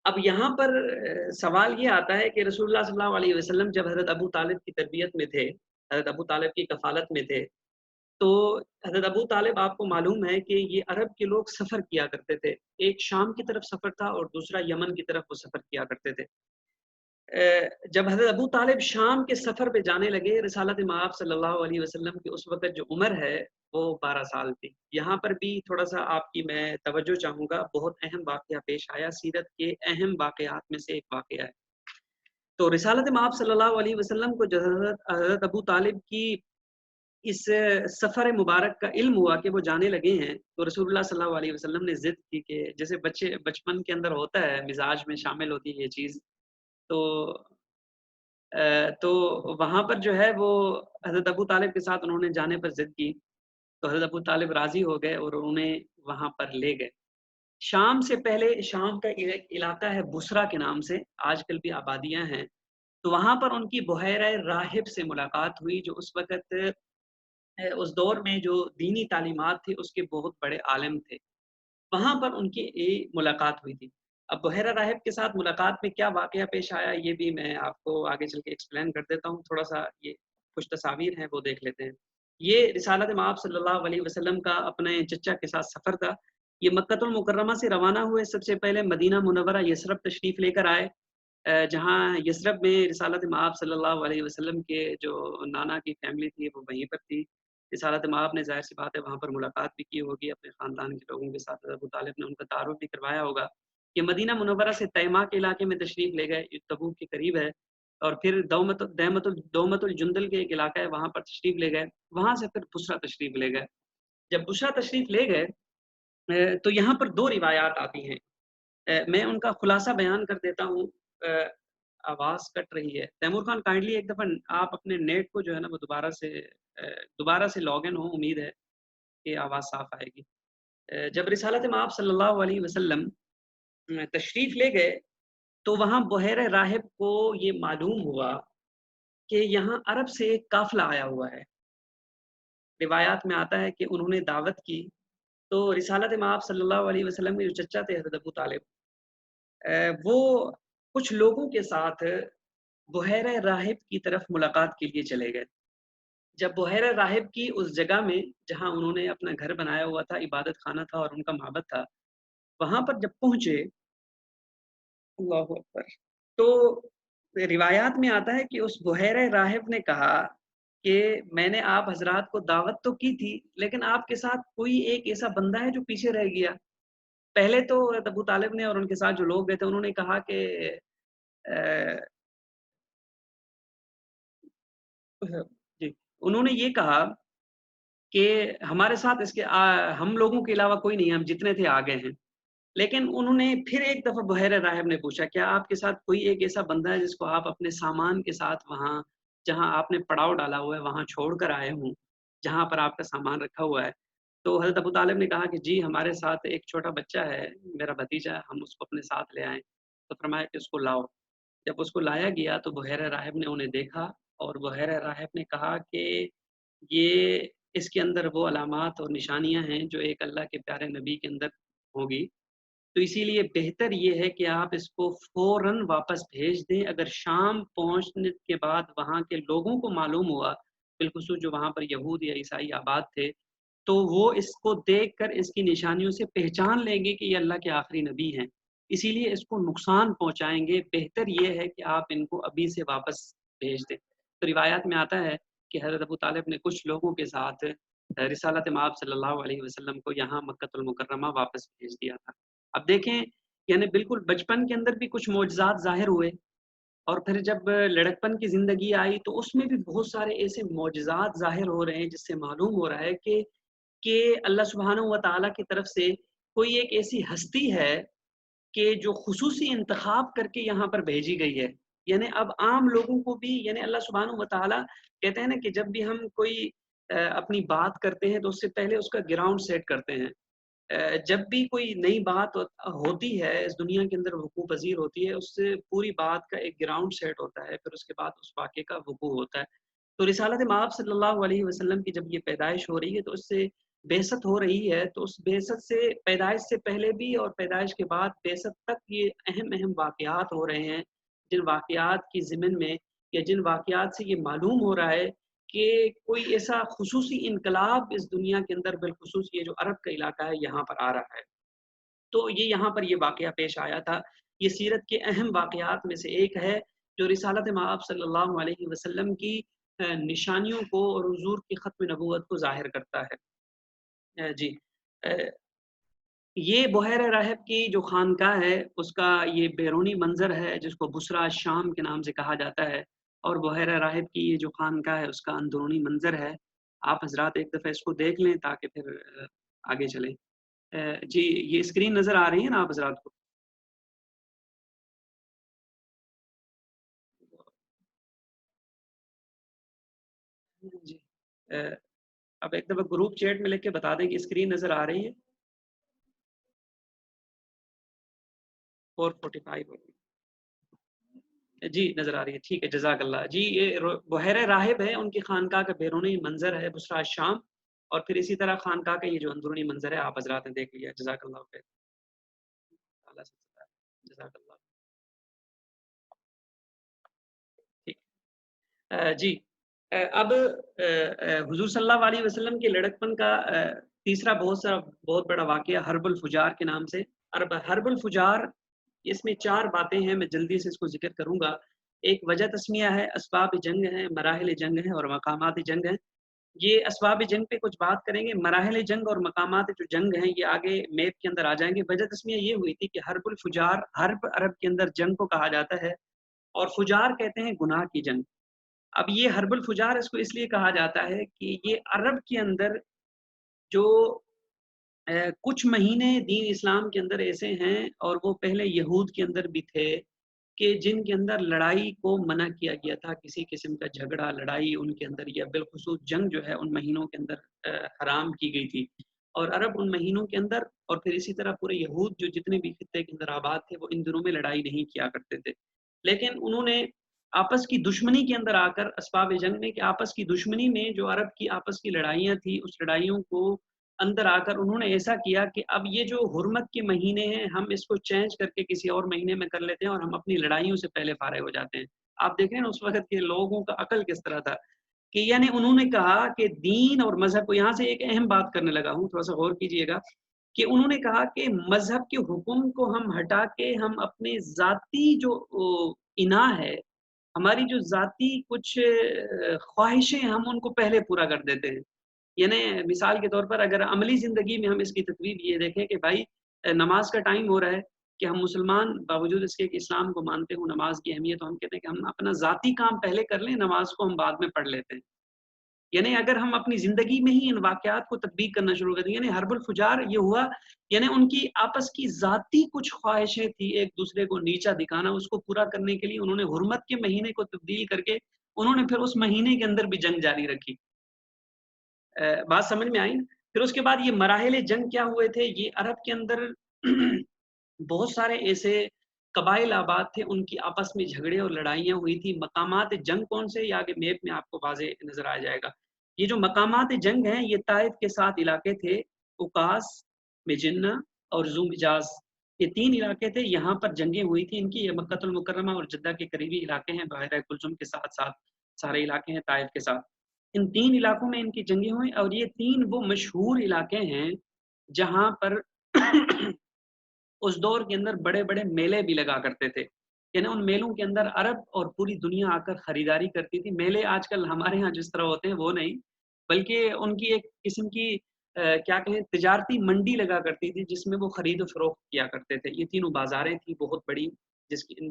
اب یہاں پر سوال یہ آتا ہے کہ رسول اللہ صلی اللہ علیہ وسلم جب حضرت ابو طالب کی تربیت میں تھے، حضرت ابو طالب کی کفالت میں تھے، تو حضرت ابو طالب آپ کو معلوم ہے کہ یہ عرب کے لوگ سفر کیا کرتے تھے. ایک شام کی طرف سفر تھا اور دوسرا یمن کی طرف وہ سفر کیا کرتے تھے. جب حضرت ابو طالب شام کے سفر پہ جانے لگے، رسالت مآب صلی اللہ علیہ وسلم کی اس وقت جو عمر ہے وہ 12 سال تھی. یہاں پر بھی تھوڑا سا آپ کی میں توجہ چاہوں گا، بہت اہم واقعہ پیش آیا، سیرت کے اہم واقعات میں سے ایک واقعہ ہے. تو رسالت مآب صلی اللہ علیہ وسلم کو جو حضرت ابو طالب کی اس سفر مبارک کا علم ہوا کہ وہ جانے لگے ہیں، تو رسول اللہ صلی اللہ علیہ وسلم نے ضد کی کہ جیسے بچے بچپن کے اندر ہوتا ہے، مزاج میں شامل ہوتی ہے یہ چیز. تو تو وہاں پر جو ہے وہ حضرت ابو طالب کے ساتھ انہوں نے جانے پر ضد کی. تو حضرت ابو طالب راضی ہو گئے اور انہیں وہاں پر لے گئے. شام سے پہلے شام کا ایک علاقہ ہے بصرہ کے نام سے، آج کل بھی آبادیاں ہیں. تو وہاں پر ان کی بحیرہ راہب سے ملاقات ہوئی، جو اس وقت اس دور میں جو دینی تعلیمات تھی اس کے بہت بڑے عالم تھے. وہاں پر ان کی ملاقات ہوئی تھی. اب بحیرہ راہب کے ساتھ ملاقات میں کیا واقعہ پیش آیا یہ بھی میں آپ کو آگے چل کے ایکسپلین کر دیتا ہوں. تھوڑا سا یہ کچھ تصاویر ہیں وہ دیکھ لیتے ہیں. یہ رسالت مآب صلی اللہ علیہ وسلم کا اپنے چچا کے ساتھ سفر تھا. یہ مکۃ المکرمہ سے روانہ ہوئے، سب سے پہلے مدینہ منورہ یثرب تشریف لے کر آئے، جہاں یثرب میں رسالت مآب صلی اللہ علیہ وسلم کے جو نانا کی فیملی تھی وہ وہیں پر تھی. رسالت مآب نے ظاہر سی بات ہے وہاں پر ملاقات بھی کی ہوگی اپنے خاندان کے لوگوں کے ساتھ. ابو طالب نے ان کا تعارف بھی کروایا ہوگا. کہ مدینہ منورہ سے تیماء کے علاقے میں تشریف لے گئے، تبوک کے قریب ہے. اور پھر دومت الجندل کے ایک علاقہ ہے وہاں پر تشریف لے گئے. وہاں سے پھر بصرہ تشریف لے گئے. جب بصرہ تشریف لے گئے تو یہاں پر دو روایات آتی ہیں، میں ان کا خلاصہ بیان کر دیتا ہوں. آواز کٹ رہی ہے. تیمور خان کائنڈلی ایک دفعہ آپ اپنے نیٹ کو جو ہے نا وہ دوبارہ سے لاگ ان ہو، امید ہے کہ آواز صاف آئے گی. جب رسالت مآب صلی اللہ علیہ وسلم تشریف لے گئے تو وہاں بحیرہ راہب کو یہ معلوم ہوا کہ یہاں عرب سے ایک قافلہ آیا ہوا ہے. روایات میں آتا ہے کہ انہوں نے دعوت کی. تو رسالت مآب صلی اللہ علیہ وسلم کے جو چچا تھے حضرت ابو طالب، وہ کچھ لوگوں کے ساتھ بحیرہ راہب کی طرف ملاقات کے لیے چلے گئے. جب بحیرہ راہب کی اس جگہ میں جہاں انہوں نے اپنا گھر بنایا ہوا تھا، عبادت خانہ تھا اور ان کا معبد تھا، وہاں پر جب پہنچے، اللہ اکبر، تو روایات میں آتا ہے کہ اس بحیرہ راہب نے کہا کہ میں نے آپ حضرات کو دعوت تو کی تھی لیکن آپ کے ساتھ کوئی ایک ایسا بندہ ہے جو پیچھے رہ گیا. پہلے تو ابو طالب نے اور ان کے ساتھ جو لوگ گئے تھے انہوں نے کہا کہ جی انہوں نے یہ کہا کہ ہمارے ساتھ اس کے ہم لوگوں کے علاوہ کوئی نہیں ہے، ہم جتنے تھے آ گئے ہیں. لیکن انہوں نے پھر ایک دفعہ بحیرہ راہب نے پوچھا کیا آپ کے ساتھ کوئی ایک ایسا بندہ ہے جس کو آپ اپنے سامان کے ساتھ وہاں جہاں آپ نے پڑاؤ ڈالا ہوا ہے وہاں چھوڑ کر آئے ہوں، جہاں پر آپ کا سامان رکھا ہوا ہے. تو حضرت ابو طالب نے کہا کہ جی ہمارے ساتھ ایک چھوٹا بچہ ہے، میرا بھتیجا، ہم اس کو اپنے ساتھ لے آئیں. تو فرمایا کہ اس کو لاؤ. جب اس کو لایا گیا تو بحیرہ راہب نے انہیں دیکھا اور بحیرہ راہب نے کہا کہ یہ اس کے اندر وہ علامات اور نشانیاں ہیں جو ایک اللہ کے پیارے نبی کے اندر ہوگی، تو اسی لیے بہتر یہ ہے کہ آپ اس کو فوراً واپس بھیج دیں. اگر شام پہنچنے کے بعد وہاں کے لوگوں کو معلوم ہوا، بالخصوص جو وہاں پر یہود یا عیسائی آباد تھے، تو وہ اس کو دیکھ کر اس کی نشانیوں سے پہچان لیں گے کہ یہ اللہ کے آخری نبی ہیں، اسی لیے اس کو نقصان پہنچائیں گے، بہتر یہ ہے کہ آپ ان کو ابھی سے واپس بھیج دیں۔ تو روایات میں آتا ہے کہ حضرت ابو طالب نے کچھ لوگوں کے ساتھ رسالت مآب صلی اللہ علیہ وسلم کو یہاں مکہ المکرمہ واپس بھیج دیا تھا۔ اب دیکھیں یعنی بالکل بچپن کے اندر بھی کچھ معجزات ظاہر ہوئے، اور پھر جب لڑکپن کی زندگی آئی تو اس میں بھی بہت سارے ایسے معجزات ظاہر ہو رہے ہیں جس سے معلوم ہو رہا ہے کہ اللہ سبحانہ و تعالیٰ کی طرف سے کوئی ایک ایسی ہستی ہے کہ جو خصوصی انتخاب کر کے یہاں پر بھیجی گئی ہے۔ یعنی اب عام لوگوں کو بھی یعنی اللہ سبحانہ و تعالیٰ کہتے ہیں نا کہ جب بھی ہم کوئی اپنی بات کرتے ہیں تو اس سے پہلے اس کا گراؤنڈ سیٹ کرتے ہیں۔ جب بھی کوئی نئی بات ہوتی ہے اس دنیا کے اندر وقوع پذیر ہوتی ہے، اس سے پوری بات کا ایک گراؤنڈ سیٹ ہوتا ہے، پھر اس کے بعد اس واقعے کا وقوع ہوتا ہے۔ تو رسالت مآب صلی اللہ علیہ وسلم کی جب یہ پیدائش ہو رہی ہے تو اس سے بعثت ہو رہی ہے، تو اس بعثت سے پیدائش سے پہلے بھی اور پیدائش کے بعد بعثت تک یہ اہم اہم واقعات ہو رہے ہیں، جن واقعات کی ضمن میں یا جن واقعات سے یہ معلوم ہو رہا ہے کہ کوئی ایسا خصوصی انقلاب اس دنیا کے اندر بالخصوص یہ جو عرب کا علاقہ ہے یہاں پر آ رہا ہے۔ تو یہ یہاں پر یہ واقعہ پیش آیا تھا۔ یہ سیرت کے اہم واقعات میں سے ایک ہے جو رسالت مآب صلی اللہ علیہ وسلم کی نشانیوں کو اور حضور کی ختم نبوت کو ظاہر کرتا ہے۔ جی یہ بحیرہ راہب کی جو خانقاہ ہے اس کا یہ بیرونی منظر ہے جس کو بسرا شام کے نام سے کہا جاتا ہے، اور بحیرہ راہب کی یہ جو خانقاہ ہے اس کا اندرونی منظر ہے۔ آپ حضرات ایک دفعہ اس کو دیکھ لیں تاکہ پھر آگے چلیں۔ جی یہ اسکرین نظر آ رہی ہے نا آپ حضرات کو؟ جی اب ایک دفعہ گروپ چیٹ میں لکھ کے بتا دیں کہ اسکرین نظر آ رہی ہے؟ 445 جی نظر آ رہی ہے، ٹھیک ہے، جزاک اللہ۔ جی یہ بحیرہ راہب ہے، ان کی خانقاہ کا بیرونی منظر ہے بسرا شام، اور پھر اسی طرح خانقاہ کا یہ جو اندرونی منظر ہے آپ حضرات نے دیکھ لیا، جزاک اللہ خیر۔ اللہ سے جزاک اللہ ٹھیک۔ جی اب حضور صلی اللہ علیہ وسلم کے لڑکپن کا تیسرا بہت بڑا واقعہ حرب الفجار کے نام سے۔ حرب الفجار اس میں 4 باتیں ہیں، میں جلدی سے اس کو ذکر کروں گا۔ ایک وجہ تسمیہ ہے، اسباب جنگ ہیں، مراحل جنگ ہیں اور مقامات جنگ ہیں۔ یہ اسباب جنگ پہ کچھ بات کریں گے، مراحل جنگ اور مقامات جو جنگ ہیں یہ آگے میپ کے اندر آ جائیں گے۔ وجہ تسمیہ یہ ہوئی تھی کہ حرب الفجار، حرب عرب کے اندر جنگ کو کہا جاتا ہے، اور فجار کہتے ہیں گناہ کی جنگ۔ اب یہ حرب الفجار اس کو اس لیے کہا جاتا ہے کہ یہ عرب کے اندر جو کچھ مہینے دین اسلام کے اندر ایسے ہیں، اور وہ پہلے یہود کے اندر بھی تھے، کہ جن کے اندر لڑائی کو منع کیا گیا تھا، کسی قسم کا جھگڑا لڑائی ان کے اندر یا بالخصوص جنگ جو ہے ان مہینوں کے اندر حرام کی گئی تھی۔ اور عرب ان مہینوں کے اندر اور پھر اسی طرح پورے یہود جو جتنے بھی خطے کے اندر آباد تھے وہ ان دنوں میں لڑائی نہیں کیا کرتے تھے، لیکن انہوں نے آپس کی دشمنی کے اندر آ کر اسباب جنگ میں کہ آپس کی دشمنی میں جو عرب کی آپس کی لڑائیاں تھیں اس لڑائیوں کو اندر آ کر انہوں نے ایسا کیا کہ اب یہ جو حرمت کے مہینے ہیں ہم اس کو چینج کر کے کسی اور مہینے میں کر لیتے ہیں اور ہم اپنی لڑائیوں سے پہلے فارغ ہو جاتے ہیں۔ آپ دیکھ رہے ہیں اس وقت کے لوگوں کا عقل کس طرح تھا کہ یعنی انہوں نے کہا کہ دین اور مذہب کو، یہاں سے ایک اہم بات کرنے لگا ہوں، تھوڑا سا غور کیجئے گا، کہ انہوں نے کہا کہ مذہب کے حکم کو ہم ہٹا کے ہم اپنے ذاتی جو انا ہے، ہماری جو ذاتی کچھ خواہشیں ہم ان کو پہلے پورا کر دیتے ہیں۔ یعنی مثال کے طور پر اگر عملی زندگی میں ہم اس کی تطبیق یہ دیکھیں کہ بھائی نماز کا ٹائم ہو رہا ہے، کہ ہم مسلمان باوجود اس کے کہ اسلام کو مانتے ہوں، نماز کی اہمیت، ہم کہتے ہیں کہ ہم اپنا ذاتی کام پہلے کر لیں، نماز کو ہم بعد میں پڑھ لیتے ہیں۔ یعنی اگر ہم اپنی زندگی میں ہی ان واقعات کو تطبیق کرنا شروع کر دیں، یعنی حرب الفجار یہ ہوا، یعنی ان کی آپس کی ذاتی کچھ خواہشیں تھی ایک دوسرے کو نیچا دکھانا، اس کو پورا کرنے کے لیے انہوں نے حرمت کے مہینے کو تبدیل کر کے انہوں نے پھر اس مہینے کے اندر بھی جنگ جاری رکھی۔ بات سمجھ میں آئی؟ پھر اس کے بعد یہ مراحل جنگ کیا ہوئے تھے، یہ عرب کے اندر بہت سارے ایسے قبائل آباد تھے، ان کی آپس میں جھگڑے اور لڑائیاں ہوئی تھی۔ مقامات جنگ کون سے، یہ آگے میپ میں آپ کو واضح نظر آ جائے گا۔ یہ جو مقامات جنگ ہیں یہ طائف کے 7 علاقے تھے، اوقاس، مجنہ اور ذو مجاز، یہ 3 علاقے تھے، یہاں پر جنگیں ہوئی تھی ان کی۔ یہ مکہ المکرمہ اور جدہ کے قریبی علاقے ہیں، بحیرہ کلثم کے ساتھ ساتھ سارے علاقے ہیں طائف کے ساتھ۔ ان 3 علاقوں میں ان کی جنگیں ہوئیں، اور یہ 3 وہ مشہور علاقے ہیں جہاں پر اس دور کے اندر بڑے بڑے میلے بھی لگا کرتے تھے، یعنی ان میلوں کے اندر عرب اور پوری دنیا آ کر خریداری کرتی تھی۔ میلے آج کل ہمارے ہاں جس طرح ہوتے ہیں وہ نہیں، بلکہ ان کی ایک قسم کی کیا کہیں تجارتی منڈی لگا کرتی تھی جس میں وہ خرید و فروخت کیا کرتے تھے۔ یہ تینوں بازاریں تھیں بہت بڑی،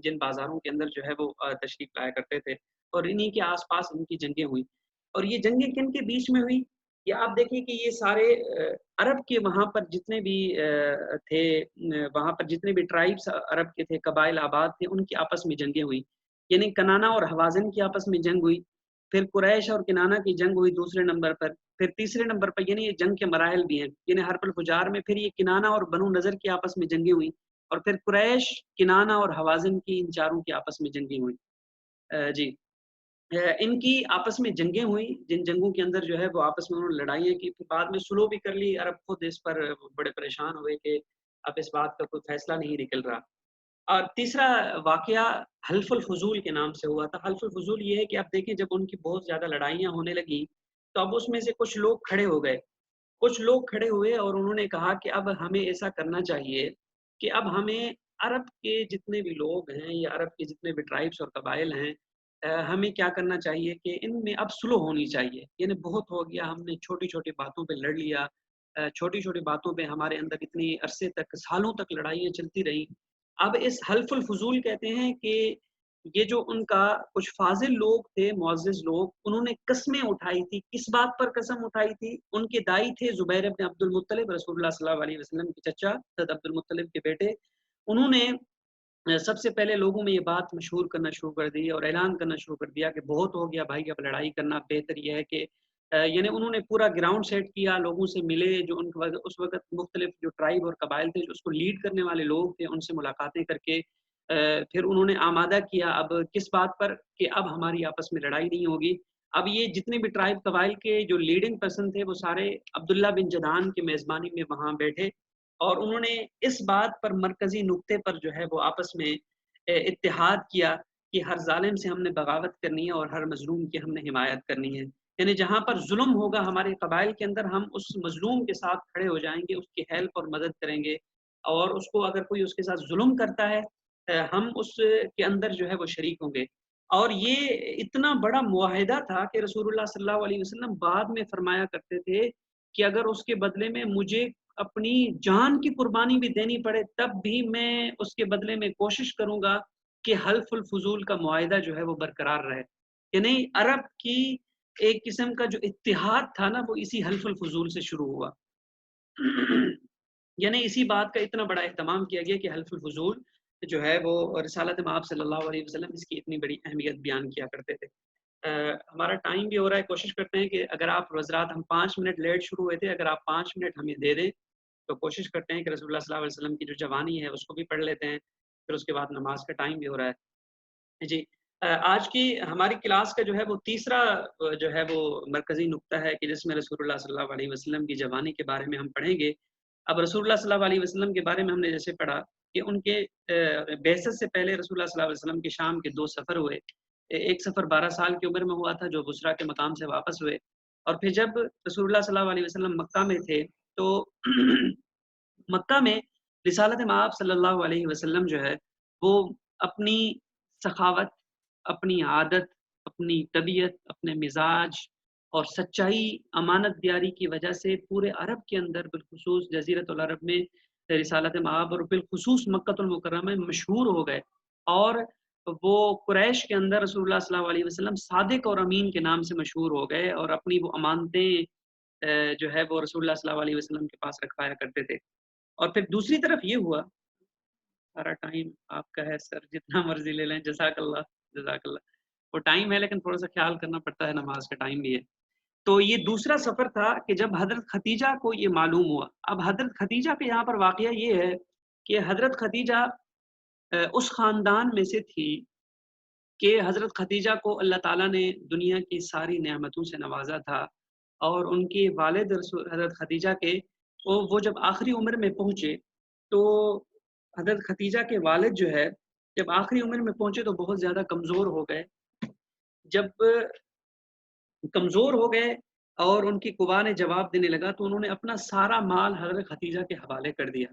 جن بازاروں کے اندر جو ہے وہ تشریف لایا کرتے تھے، اور انہی کے آس پاس ان کی جنگیں ہوئی۔ اور یہ جنگیں کن کے بیچ میں ہوئی؟ یہ آپ دیکھیں کہ یہ سارے عرب کے وہاں پر جتنے بھی تھے، وہاں پر جتنے بھی ٹرائبس عرب کے تھے، قبائل آباد تھے، ان کی آپس میں جنگیں ہوئی، یعنی کنانا اور حوازن کی آپس میں جنگ ہوئی، پھر قریش اور کنانا کی جنگ ہوئی دوسرے نمبر پر، پھر تیسرے نمبر پر، یعنی یہ جنگ کے مراحل بھی ہیں، یعنی حرب الفجار میں پھر یہ کنانا اور بنو نذر کی آپس میں جنگیں ہوئی، اور پھر قریش، کنانا اور حوازن کی ان چاروں کی آپس میں جنگیں ہوئی۔ جی ان کی آپس میں جنگیں ہوئیں، جن جنگوں کے اندر جو ہے وہ آپس میں انہوں نے لڑائیاں کی، پھر بعد میں سلو بھی کر لی، عرب خود اس پر بڑے پریشان ہوئے کہ اب اس بات کا کوئی فیصلہ نہیں نکل رہا۔ اور تیسرا واقعہ حلف الفضول کے نام سے ہوا تھا۔ حلف الفضول یہ ہے کہ آپ دیکھیں جب ان کی بہت زیادہ لڑائیاں ہونے لگیں تو اب اس میں سے کچھ لوگ کھڑے ہو گئے، کچھ لوگ کھڑے ہوئے اور انہوں نے کہا کہ اب ہمیں ایسا کرنا چاہیے کہ اب ہمیں عرب کے جتنے بھی لوگ ہیں یا عرب کے جتنے بھی ٹرائبس اور قبائل ہیں، ہمیں کیا کرنا چاہیے کہ ان میں اب سلو ہونی چاہیے، یعنی بہت ہو گیا، ہم نے چھوٹی چھوٹی باتوں پہ لڑ لیا، چھوٹی چھوٹی باتوں پہ ہمارے اندر اتنی عرصے تک سالوں تک لڑائیاں چلتی رہیں۔ اب اس حلف الفضول کہتے ہیں کہ یہ جو ان کا کچھ فاضل لوگ تھے، معزز لوگ، انہوں نے قسمیں اٹھائی تھی۔ کس بات پر قسم اٹھائی تھی؟ ان کے دائی تھے زبیر بن عبد المطلب، رسول اللہ صلی اللہ علیہ وسلم کے چچا، حضرت عبد المطلب کے بیٹے۔ انہوں نے سب سے پہلے لوگوں میں یہ بات مشہور کرنا شروع کر دی اور اعلان کرنا شروع کر دیا کہ بہت ہو گیا بھائی، اب لڑائی کرنا بہتر یہ ہے کہ یعنی انہوں نے پورا گراؤنڈ سیٹ کیا، لوگوں سے ملے جو ان کے اس وقت مختلف جو ٹرائب اور قبائل تھے جو اس کو لیڈ کرنے والے لوگ تھے، ان سے ملاقاتیں کر کے پھر انہوں نے آمادہ کیا اب کس بات پر کہ اب ہماری آپس میں لڑائی نہیں ہوگی۔ اب یہ جتنے بھی ٹرائب قبائل کے جو لیڈنگ پرسن تھے وہ سارے عبداللہ بن جدعان کی میزبانی میں وہاں بیٹھے، اور انہوں نے اس بات پر مرکزی نقطے پر جو ہے وہ آپس میں اتحاد کیا کہ ہر ظالم سے ہم نے بغاوت کرنی ہے اور ہر مظلوم کی ہم نے حمایت کرنی ہے، یعنی جہاں پر ظلم ہوگا ہمارے قبائل کے اندر ہم اس مظلوم کے ساتھ کھڑے ہو جائیں گے، اس کی ہیلپ اور مدد کریں گے، اور اس کو اگر کوئی اس کے ساتھ ظلم کرتا ہے ہم اس کے اندر جو ہے وہ شریک ہوں گے۔ اور یہ اتنا بڑا معاہدہ تھا کہ رسول اللہ صلی اللہ علیہ وسلم بعد میں فرمایا کرتے تھے کہ اگر اس کے بدلے میں مجھے اپنی جان کی قربانی بھی دینی پڑے تب بھی میں اس کے بدلے میں کوشش کروں گا کہ حلف الفضول کا معاہدہ جو ہے وہ برقرار رہے، یعنی عرب کی ایک قسم کا جو اتحاد تھا نا وہ اسی حلف الفضول سے شروع ہوا۔ یعنی اسی بات کا اتنا بڑا اہتمام کیا گیا کہ حلف الفضول جو ہے وہ رسالت مآب صلی اللہ علیہ وسلم اس کی اتنی بڑی اہمیت بیان کیا کرتے تھے۔ ہمارا ٹائم بھی ہو رہا ہے، کوشش کرتے ہیں کہ اگر آپ حضرات، ہم 5 منٹ لیٹ شروع ہوئے تھے، اگر آپ 5 منٹ ہمیں دے دیں تو کوشش کرتے ہیں کہ رسول اللہ صلی اللہ علیہ وسلم کی جو جوانی ہے اس کو بھی پڑھ لیتے ہیں، پھر اس کے بعد نماز کا ٹائم بھی ہو رہا ہے۔ جی آج کی ہماری کلاس کا جو ہے وہ تیسرا جو ہے وہ مرکزی نقطہ ہے کہ جس میں رسول اللہ صلی اللہ علیہ وسلم کی جوانی کے بارے میں ہم پڑھیں گے۔ اب رسول اللہ صلی اللہ علیہ وسلم کے بارے میں ہم نے جیسے پڑھا کہ ان کے بعثت سے پہلے رسول اللہ صلی اللہ علیہ وسلم کے شام کے 2 سفر ہوئے۔ ایک سفر 12 سال کی عمر میں ہوا تھا جو بصرہ کے مقام سے واپس ہوئے، اور پھر جب رسول اللہ صلی اللہ علیہ وسلم مکہ میں تھے تو مکہ میں رسالت مآب صلی اللہ علیہ وسلم جو ہے وہ اپنی سخاوت، اپنی عادت، اپنی طبیعت، اپنے مزاج اور سچائی، امانت دیاری کی وجہ سے پورے عرب کے اندر بالخصوص جزیرۃ العرب میں رسالت مآب اور بالخصوص مکہ المکرمہ میں مشہور ہو گئے، اور وہ قریش کے اندر رسول اللہ صلی اللہ علیہ وسلم صادق اور امین کے نام سے مشہور ہو گئے، اور اپنی وہ امانتیں جو ہے وہ رسول اللہ صلی اللہ علیہ وسلم کے پاس رکھوایا کرتے تھے۔ اور پھر دوسری طرف یہ ہوا، سارا ٹائم آپ کا ہے سر، جتنا مرضی لے لیں، جزاک اللہ، جزاک اللہ۔ وہ ٹائم ہے لیکن تھوڑا سا خیال کرنا پڑتا ہے، نماز کا ٹائم بھی ہے۔ تو یہ دوسرا سفر تھا کہ جب حضرت خدیجہ کو یہ معلوم ہوا۔ اب حضرت خدیجہ کے یہاں پر واقعہ یہ ہے کہ حضرت خدیجہ اس خاندان میں سے تھی کہ حضرت خدیجہ کو اللہ تعالیٰ نے دنیا کی ساری نعمتوں سے نوازا تھا، اور ان کے والد حضرت خدیجہ کے وہ جب آخری عمر میں پہنچے تو حضرت خدیجہ کے والد جو ہے جب آخری عمر میں پہنچے تو بہت زیادہ کمزور ہو گئے۔ جب کمزور ہو گئے اور ان کی قوا نے جواب دینے لگا تو انہوں نے اپنا سارا مال حضرت ختیجہ کے حوالے کر دیا۔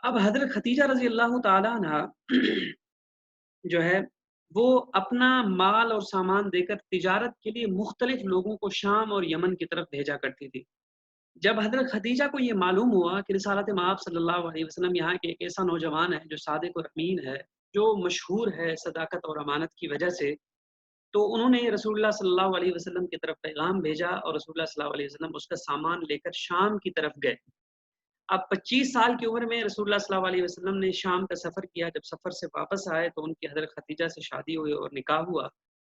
اب حضرت ختیجہ رضی اللہ تعالیٰ عنہ جو ہے وہ اپنا مال اور سامان دے کر تجارت کے لیے مختلف لوگوں کو شام اور یمن کی طرف بھیجا کرتی تھی۔ جب حضرت ختیجہ کو یہ معلوم ہوا کہ رسالت مآب صلی اللہ علیہ وسلم یہاں کے ایک ایسا نوجوان ہے جو صادق اور امین ہے، جو مشہور ہے صداقت اور امانت کی وجہ سے، تو انہوں نے رسول اللہ صلی اللہ علیہ وسلم کی طرف پیغام بھیجا اور رسول اللہ صلی اللہ علیہ وسلم اس کا سامان لے کر شام کی طرف گئے۔ اب 25 سال کی عمر میں رسول اللہ صلی اللہ علیہ وسلم نے شام کا سفر کیا۔ جب سفر سے واپس آئے تو ان کی حضرت ختیجہ سے شادی ہوئی اور نکاح ہوا،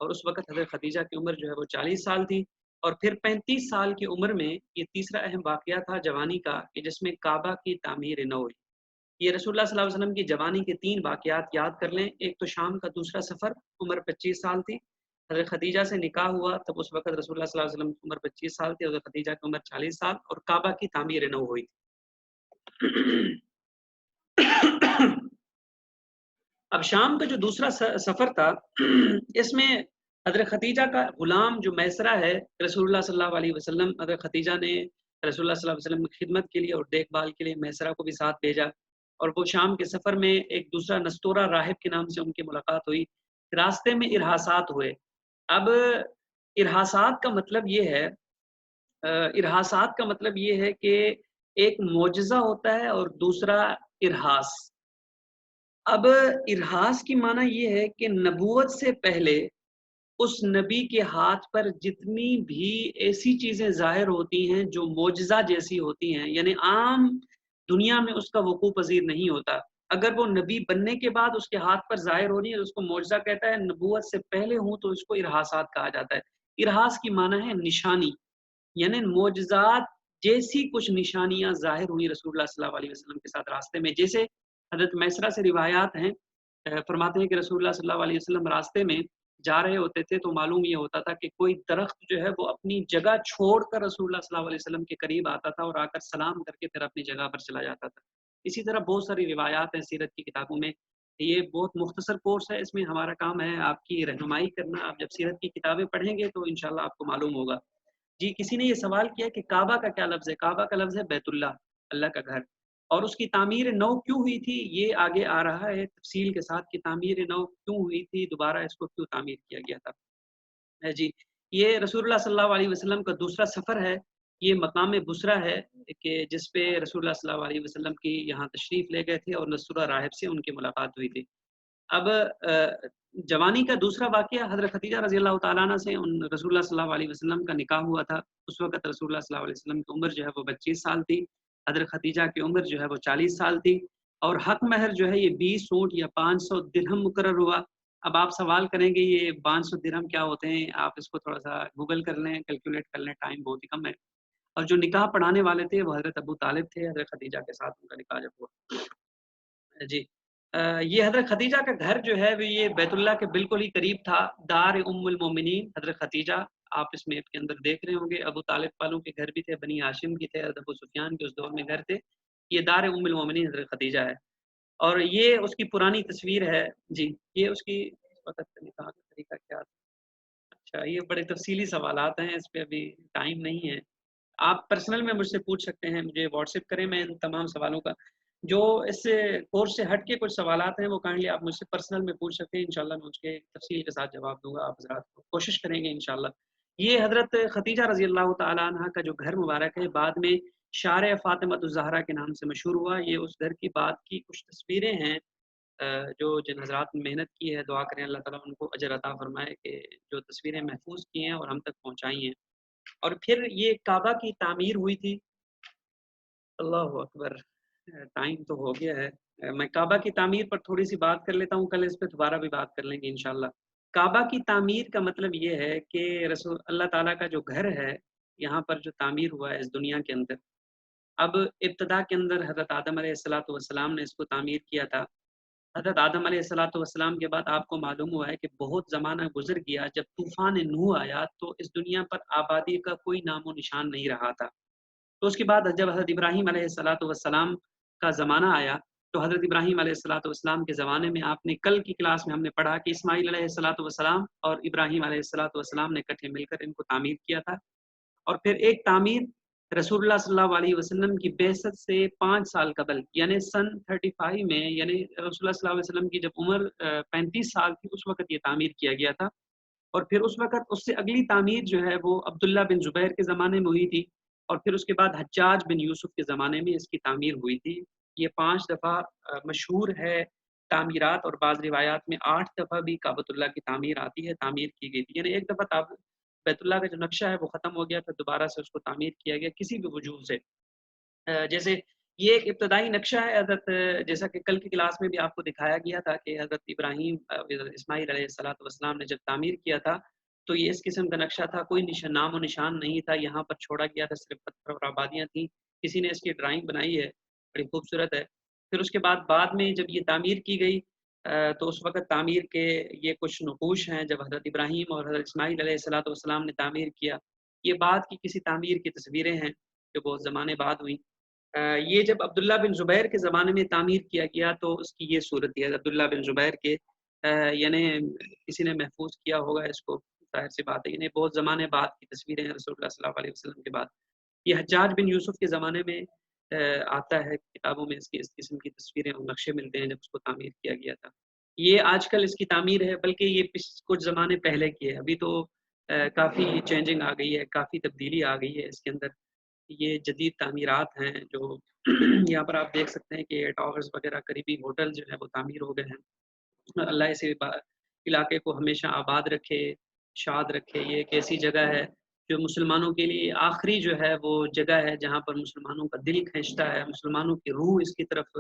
اور اس وقت حضرت ختیجہ کی عمر جو ہے وہ 40 سال تھی۔ اور پھر 35 سال کی عمر میں یہ تیسرا اہم واقعہ تھا جوانی کا، کہ جس میں کعبہ کی تعمیر نو ہوئی۔ یہ رسول اللہ صلی اللہ علیہ وسلم کی جوانی کے 3 واقعات یاد کر لیں۔ ایک تو شام کا دوسرا سفر، عمر 25 سال تھی، حضرت خدیجہ سے نکاح ہوا، تب اس وقت رسول اللہ صلی اللہ علیہ وسلم کی عمر 25 سال تھی، حضرت خدیجہ کی عمر 40 سال، اور کعبہ کی تعمیر نو ہوئی تھی۔ اب شام کا جو دوسرا سفر تھا اس میں حضرت خدیجہ کا غلام جو میسرہ ہے، رسول اللہ صلی اللہ علیہ وسلم، حضرت خدیجہ نے رسول اللہ صلی اللہ علیہ وسلم کی خدمت کے لیے اور دیکھ بھال کے لیے میسرہ کو بھی ساتھ بھیجا، اور وہ شام کے سفر میں ایک دوسرا نستورہ راہب کے نام سے ان کی ملاقات ہوئی۔ راستے میں ارحاسات ہوئے۔ اب ارحاسات کا مطلب یہ ہے ارحاسات کا مطلب یہ ہے کہ ایک معجزہ ہوتا ہے اور دوسرا ارحاس۔ اب ارحاس کی معنی یہ ہے کہ نبوت سے پہلے اس نبی کے ہاتھ پر جتنی بھی ایسی چیزیں ظاہر ہوتی ہیں جو معجزہ جیسی ہوتی ہیں، یعنی عام دنیا میں اس کا وقوع پذیر نہیں ہوتا، اگر وہ نبی بننے کے بعد اس کے ہاتھ پر ظاہر ہو رہی ہے اس کو معجزہ کہتا ہے۔ نبوت سے پہلے ہوں تو اس کو ارحاسات کہا جاتا ہے۔ ارحاس کی معنی ہے نشانی، یعنی معجزات جیسی کچھ نشانیاں ظاہر ہوئی رسول اللہ صلی اللہ علیہ وسلم کے ساتھ راستے میں۔ جیسے حضرت میسرہ سے روایات ہیں، فرماتے ہیں کہ رسول اللہ صلی اللہ علیہ وسلم راستے میں جا رہے ہوتے تھے تو معلوم یہ ہوتا تھا کہ کوئی درخت جو ہے وہ اپنی جگہ چھوڑ کر رسول اللہ صلی اللہ علیہ وسلم کے قریب آتا تھا اور آ کر سلام کر کے پھر اپنی جگہ پر چلا جاتا تھا۔ اسی طرح بہت ساری روایات ہیں سیرت کی کتابوں میں۔ یہ بہت مختصر کورس ہے، اس میں ہمارا کام ہے آپ کی رہنمائی کرنا۔ آپ جب سیرت کی کتابیں پڑھیں گے تو انشاءاللہ آپ کو معلوم ہوگا۔ جی، کسی نے یہ سوال کیا کہ کعبہ کا کیا لفظ ہے؟ کعبہ کا لفظ ہے بیت اللہ، اللہ کا گھر، اور اس کی تعمیر نو کیوں ہوئی تھی یہ آگے آ رہا ہے تفصیل کے ساتھ، کہ تعمیر نو کیوں ہوئی تھی، دوبارہ اس کو کیوں تعمیر کیا گیا تھا۔ جی، یہ رسول اللہ صلی اللہ علیہ وسلم کا دوسرا سفر ہے۔ یہ مقام بصرہ ہے کہ جس پہ رسول اللہ صلی اللہ علیہ وسلم کی یہاں تشریف لے گئے تھے اور نستورہ راہب سے ان کی ملاقات ہوئی تھی۔ اب جوانی کا دوسرا واقعہ، حضرت خدیجہ رضی اللہ تعالیٰ عنہ سے ان رسول اللہ صلی اللہ علیہ وسلم کا نکاح ہوا تھا۔ اس وقت رسول اللہ صلی اللہ علیہ وسلم کی عمر جو ہے وہ 25 سال تھی، حضرت خدیجہ کی عمر جو ہے وہ 40 سال تھی، اور حق مہر جو ہے یہ 20 اونٹ یا 500 درہم مقرر ہوا۔ اب آپ سوال کریں گے یہ 500 درہم کیا ہوتے ہیں؟ آپ اس کو تھوڑا سا گوگل کر لیں، کیلکولیٹ کر لیں، ٹائم بہت ہی کم ہے۔ اور جو نکاح پڑھانے والے تھے وہ حضرت ابو طالب تھے، حضرت خدیجہ کے ساتھ ان کا نکاح جب ہوا۔ جی، یہ حضرت خدیجہ کا گھر جو ہے وہ یہ بیت اللہ کے بالکل ہی قریب تھا، دار ام المومنین حضرت خدیجہ۔ آپ اس میپ کے اندر دیکھ رہے ہوں گے، ابو طالب والوں کے گھر بھی تھے، بنی ہاشم کی تھے، حضرت ابو سفیان کے اس دور میں گھر تھے۔ یہ دار ام المومنین حضرت خدیجہ ہے، اور یہ اس کی پرانی تصویر ہے۔ جی، یہ اس کی وقت کا نکاح کا طریقہ کیا تھا؟ اچھا، یہ بڑے تفصیلی سوالات ہیں، اس پہ ابھی ٹائم نہیں ہے۔ آپ پرسنل میں مجھ سے پوچھ سکتے ہیں، مجھے واٹس ایپ کریں، میں ان تمام سوالوں کا جو اس سے کورس سے ہٹ کے کچھ سوالات ہیں وہ کائنڈلی آپ مجھ سے پرسنل میں پوچھ سکتے ہیں، انشاءاللہ میں اس کے تفصیل کے ساتھ جواب دوں گا۔ آپ حضرات کو کوشش کریں گے انشاءاللہ۔ یہ حضرت خدیجہ رضی اللہ تعالیٰ عنہ کا جو گھر مبارک ہے بعد میں شارع فاطمۃ الزہرا کے نام سے مشہور ہوا۔ یہ اس گھر کی بعد کی کچھ تصویریں ہیں جو جن حضرات نے محنت کی ہے، دعا کریں اللہ تعالیٰ ان کو اجر عطا فرمائے کہ جو تصویریں محفوظ کی ہیں اور ہم تک پہنچائی ہیں۔ اور پھر یہ کعبہ کی تعمیر ہوئی تھی۔ اللہ اکبر، ٹائم تو ہو گیا ہے، میں کعبہ کی تعمیر پر تھوڑی سی بات کر لیتا ہوں، کل اس پہ دوبارہ بھی بات کر لیں گے انشاءاللہ۔ کعبہ کی تعمیر کا مطلب یہ ہے کہ رسول اللہ تعالیٰ کا جو گھر ہے یہاں پر جو تعمیر ہوا ہے اس دنیا کے اندر، اب ابتدا کے اندر حضرت آدم علیہ الصلاۃ والسلام نے اس کو تعمیر کیا تھا۔ حضرت آدم علیہ الصلاۃ والسلام کے بعد آپ کو معلوم ہوا ہے کہ بہت زمانہ گزر گیا، جب طوفان نوح آیا تو اس دنیا پر آبادی کا کوئی نام و نشان نہیں رہا تھا۔ تو اس کے بعد جب حضرت ابراہیم علیہ الصلاۃ والسلام کا زمانہ آیا تو حضرت ابراہیم علیہ الصلوۃ والسلام کے زمانے میں آپ نے کل کی کلاس میں ہم نے پڑھا کہ اسماعیل علیہ الصلوۃ والسلام اور ابراہیم علیہ الصلوۃ والسلام نے اکٹھے مل کر ان کو تعمیر کیا تھا، اور پھر ایک تعمیر رسول اللہ صلی اللہ علیہ وسلم کی بعثت سے 5 سال قبل یعنی سن 35 میں، یعنی رسول اللہ صلی اللہ علیہ وسلم کی جب عمر 35 سال تھی اس وقت یہ تعمیر کیا گیا تھا، اور پھر اس وقت اس سے اگلی تعمیر جو ہے وہ عبداللہ بن زبیر کے زمانے میں ہوئی تھی، اور پھر اس کے بعد حجاج بن یوسف کے زمانے میں اس کی تعمیر ہوئی تھی۔ یہ 5 دفعہ مشہور ہے تعمیرات، اور بعض روایات میں 8 دفعہ بھی کعبۃ اللہ کی تعمیر آتی ہے، تعمیر کی گئی تھی، یعنی ایک دفعہ بیت اللہ کا جو نقشہ ہے وہ ختم ہو گیا، پھر دوبارہ سے اس کو تعمیر کیا گیا کسی بھی وجوہ سے۔ جیسے یہ ایک ابتدائی نقشہ ہے حضرت، جیسا کہ کل کی کلاس میں بھی آپ کو دکھایا گیا تھا کہ حضرت ابراہیم اسماعیل علیہ الصلوۃ والسلام نے جب تعمیر کیا تھا تو یہ اس قسم کا نقشہ تھا، کوئی نام و نشان نہیں تھا، یہاں پر چھوڑا گیا تھا، صرف پتھر اور آبادیاں تھیں، کسی نے اس کی ڈرائنگ بنائی ہے، بڑی خوبصورت ہے۔ پھر اس کے بعد میں جب یہ تعمیر کی گئی تو اس وقت تعمیر کے یہ کچھ نقوش ہیں، جب حضرت ابراہیم اور حضرت اسماعیل علیہ الصلوۃ والسلام نے تعمیر کیا، یہ بعد کی کسی تعمیر کی تصویریں ہیں جو بہت زمانے بعد ہوئیں۔ یہ جب عبداللہ بن زبیر کے زمانے میں تعمیر کیا گیا تو اس کی یہ صورت ہے، عبداللہ بن زبیر کے یعنی کسی نے محفوظ کیا ہوگا اس کو، ظاہر سی بات ہے، یعنی بہت زمانے بعد کی تصویریں ہیں رسول اللہ صلی اللہ علیہ وسلم کے بعد۔ یہ حجاج بن یوسف کے زمانے میں آتا ہے، کتابوں میں اس قسم کی تصویریں اور نقشے ملتے ہیں جب اس کو تعمیر کیا گیا تھا۔ یہ آج کل اس کی تعمیر ہے، بلکہ یہ کچھ زمانے پہلے کی ہے، ابھی تو کافی چینجنگ آ گئی ہے، کافی تبدیلی آ گئی ہے اس کے اندر۔ یہ جدید تعمیرات ہیں جو یہاں پر آپ دیکھ سکتے ہیں کہ ٹاورز وغیرہ، قریبی ہوٹل جو ہے وہ تعمیر ہو گئے ہیں۔ اللہ اس علاقے کو ہمیشہ آباد رکھے، شاد رکھے۔ یہ ایک ایسی جگہ ہے جو مسلمانوں کے لیے آخری جو ہے وہ جگہ ہے جہاں پر مسلمانوں کا دل کھینچتا ہے، مسلمانوں کی روح اس کی طرف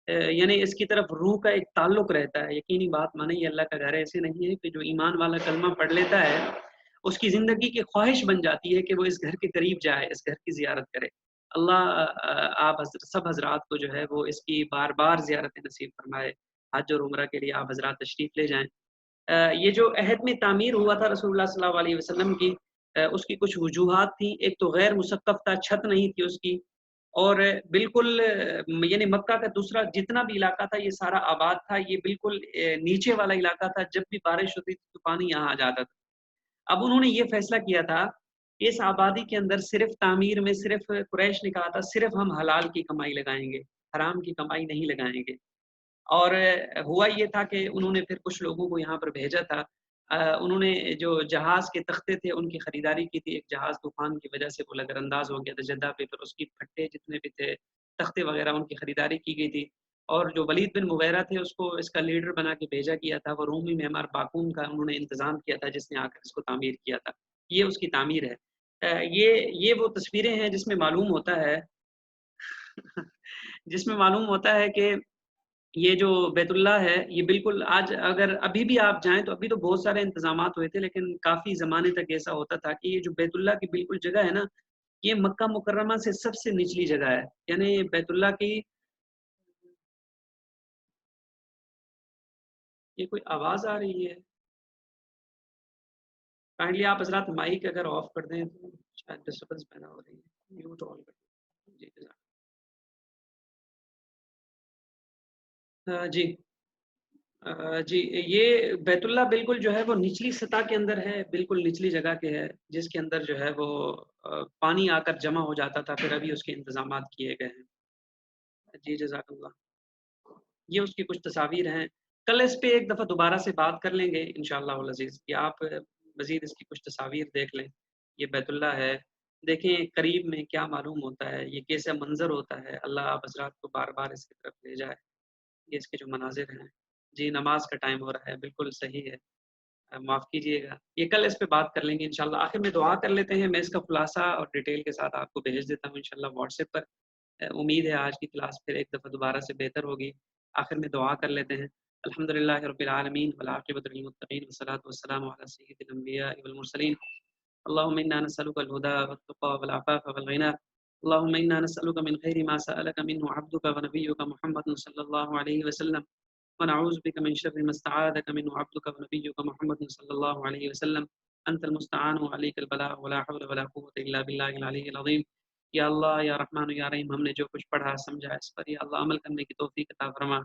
یعنی اس کی طرف روح کا ایک تعلق رہتا ہے۔ یقینی بات مانیں، یہ اللہ کا گھر ایسے نہیں ہے کہ جو ایمان والا کلمہ پڑھ لیتا ہے اس کی زندگی کی خواہش بن جاتی ہے کہ وہ اس گھر کے قریب جائے، اس گھر کی زیارت کرے۔ اللہ آپ سب حضرات کو جو ہے وہ اس کی بار بار زیارت نصیب فرمائے۔ حج اور عمرہ کے لیے آپ حضرات تشریف لے جائیں۔ یہ جو عہد میں تعمیر ہوا تھا رسول اللہ صلی اللہ علیہ وسلم کی، اس کی کچھ وجوہات تھیں۔ ایک تو غیر مسقف تھا، چھت نہیں تھی اس کی، اور بالکل یعنی مکہ کا دوسرا جتنا بھی علاقہ تھا یہ سارا آباد تھا، یہ بالکل نیچے والا علاقہ تھا، جب بھی بارش ہوتی تھی تو پانی یہاں آ جاتا تھا۔ اب انہوں نے یہ فیصلہ کیا تھا کہ اس آبادی کے اندر صرف تعمیر میں، صرف قریش نے کہا تھا صرف ہم حلال کی کمائی لگائیں گے، حرام کی کمائی نہیں لگائیں گے۔ اور ہوا یہ تھا کہ انہوں نے پھر کچھ لوگوں کو یہاں پر بھیجا تھا، انہوں نے جو جہاز کے تختے تھے ان کی خریداری کی تھی۔ ایک جہاز طوفان کی وجہ سے وہ نظر انداز ہو گیا تھا جدہ پہ، پھر اس کی پھٹے جتنے بھی تھے، تختے وغیرہ، ان کی خریداری کی گئی تھی، اور جو ولید بن مغیرہ تھے اس کو اس کا لیڈر بنا کے بھیجا گیا تھا۔ وہ رومی معمار باقون کا انہوں نے انتظام کیا تھا جس نے آ کر اس کو تعمیر کیا تھا۔ یہ اس کی تعمیر ہے۔ یہ وہ تصویریں ہیں جس میں معلوم ہوتا ہے جس میں معلوم ہوتا ہے کہ یہ جو بیت اللہ ہے یہ بالکل آج اگر ابھی بھی آپ جائیں تو ابھی تو بہت سارے انتظامات ہوئے تھے، لیکن کافی زمانے تک ایسا ہوتا تھا کہ یہ جو بیت اللہ کی بالکل جگہ ہے نا، یہ مکہ مکرمہ سے سب سے نچلی جگہ ہے، یعنی بیت اللہ کی۔ یہ کوئی آواز آ رہی ہے؟ کائنڈلی آپ حضرات مائک اگر آف کر دیں تو شاید ڈسٹربنس پیدا ہو رہی ہے، میوٹ آن کر دیں۔ جی جزاک جی جی، یہ بیت اللہ بالکل جو ہے وہ نچلی سطح کے اندر ہے، بالکل نچلی جگہ کے ہے، جس کے اندر جو ہے وہ پانی آ کر جمع ہو جاتا تھا، پھر ابھی اس کے انتظامات کیے گئے ہیں۔ جی جزاک اللہ۔ یہ اس کی کچھ تصاویر ہیں، کل اس پہ ایک دفعہ دوبارہ سے بات کر لیں گے انشاءاللہ العزیز، کہ آپ مزید اس کی کچھ تصاویر دیکھ لیں۔ یہ بیت اللہ ہے، دیکھیں قریب میں کیا معلوم ہوتا ہے، یہ کیسا منظر ہوتا ہے۔ اللہ آپ حضرات کو بار بار اس کی طرف لے جائے۔ یہ اس کے جو مناظر ہیں۔ جی نماز کا ٹائم ہو رہا ہے، بالکل صحیح ہے، معاف کیجیے گا، یہ کل اس پہ بات کر لیں گے انشاءاللہ۔ آخر میں دعا کر لیتے ہیں، میں اس کا خلاصہ اور ڈیٹیل کے ساتھ آپ کو بھیج دیتا ہوں انشاءاللہ واٹس ایپ پر۔ امید ہے آج کی کلاس پھر ایک دفعہ دوبارہ سے بہتر ہوگی۔ آخر میں دعا کر لیتے ہیں۔ الحمدللہ رب العالمین والعاقبۃ للمتقین والصلاۃ والسلام علی سید الانبیاء والمرسلین۔ اللهم انا نسألك الهدى والتقى والعفاف والغنى، اللهم انا نسألك من خير ما سألك منه عبدك ونبيك محمد صلى الله عليه وسلم، ونعوذ بك من شر ما استعاذك منه عبدك ونبيك محمد صلى الله عليه وسلم، انت المستعان وعليك البلاء ولا حول ولا قوة الا بالله العلي العظيم۔ یا اللہ یا رحمان یا رحیم، ہم نے جو کچھ پڑھا سمجھا اس پر یا اللہ عمل کرنے کی توفیق عطا فرما،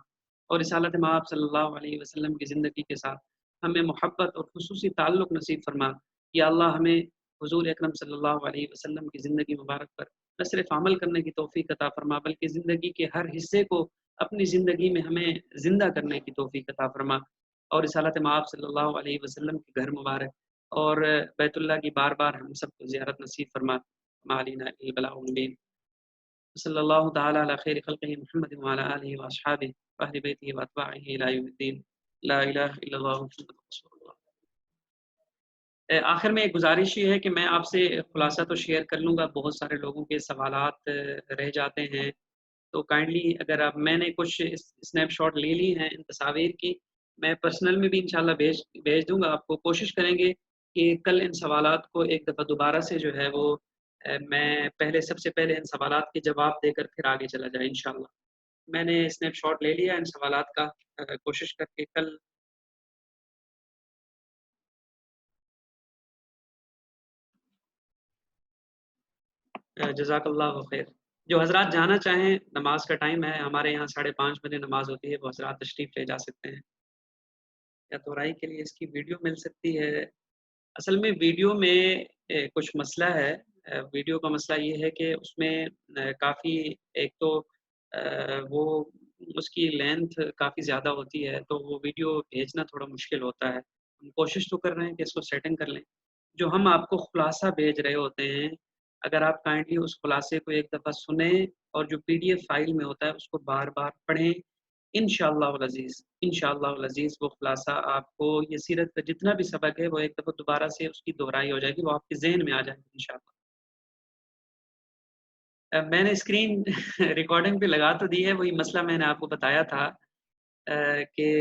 اور رسالت مآب صلی اللہ علیہ وسلم کی زندگی کے ساتھ ہمیں محبت اور خصوصی تعلق نصیب فرما۔ یا اللہ ہمیں حضور اکرم صلی اللہ علیہ وسلم کی زندگی مبارک پر نہ صرف عمل کرنے کی توفیق عطا فرما، بلکہ زندگی کے ہر حصے کو اپنی زندگی میں ہمیں زندہ کرنے کی توفیق عطا فرما، اور رسالت مآب صلی اللہ علیہ وسلم کے گھر مبارک اور بیت اللہ کی بار بار ہم سب کو زیارت نصیب فرما۔ مالنا البلاء المبین، صلی اللہ تعالی علی خیر خلقہ محمد وعلی آلہ واصحابہ واہل بیتہ واتباعہ الی یوم الدین، لا الہ الا اللہ محمد رسول اللہ۔ آخر میں ایک گزارش یہ ہے کہ میں آپ سے خلاصہ تو شیئر کر لوں گا، بہت سارے لوگوں کے سوالات رہ جاتے ہیں، تو کائنڈلی اگر آپ، میں نے کچھ اسنیپ شاٹ لے لی ہیں ان تصاویر کی، میں پرسنل میں بھی انشاءاللہ بھیج دوں گا آپ کو۔ کوشش کریں گے کہ کل ان سوالات کو ایک دفعہ دوبارہ سے جو ہے وہ میں سب سے پہلے ان سوالات کے جواب دے کر پھر آگے چلا جائے انشاءاللہ۔ میں نے اسنیپ شاٹ لے لیا ان سوالات کا، کوشش کر کے کل جزاک اللہ خیر۔ جو حضرات جانا چاہیں، نماز کا ٹائم ہے ہمارے یہاں 5:30 بجے نماز ہوتی ہے، وہ حضرات تشریف لے جا سکتے ہیں، یا دوہرائی کے لیے اس کی ویڈیو مل سکتی ہے۔ اصل میں ویڈیو میں کچھ مسئلہ ہے، ویڈیو کا مسئلہ یہ ہے کہ اس میں کافی، ایک تو وہ اس کی لینتھ کافی زیادہ ہوتی ہے، تو وہ ویڈیو بھیجنا تھوڑا مشکل ہوتا ہے۔ ہم کوشش تو کر رہے ہیں کہ اس کو سیٹنگ کر لیں۔ جو ہم آپ کو خلاصہ بھیج رہے ہوتے ہیں، اگر آپ کائنڈلی اس خلاصے کو ایک دفعہ سنیں اور جو PDF فائل میں ہوتا ہے اس کو بار بار پڑھیں، انشاءاللہ العزیز، انشاءاللہ العزیز وہ خلاصہ آپ کو، یہ سیرت کا جتنا بھی سبق ہے وہ ایک دفعہ دوبارہ سے اس کی دہرائی ہو جائے گی، وہ آپ کے ذہن میں آ جائے گی انشاءاللہ۔ میں نے اسکرین ریکارڈنگ پہ لگا تو دی ہے، وہی مسئلہ میں نے آپ کو بتایا تھا کہ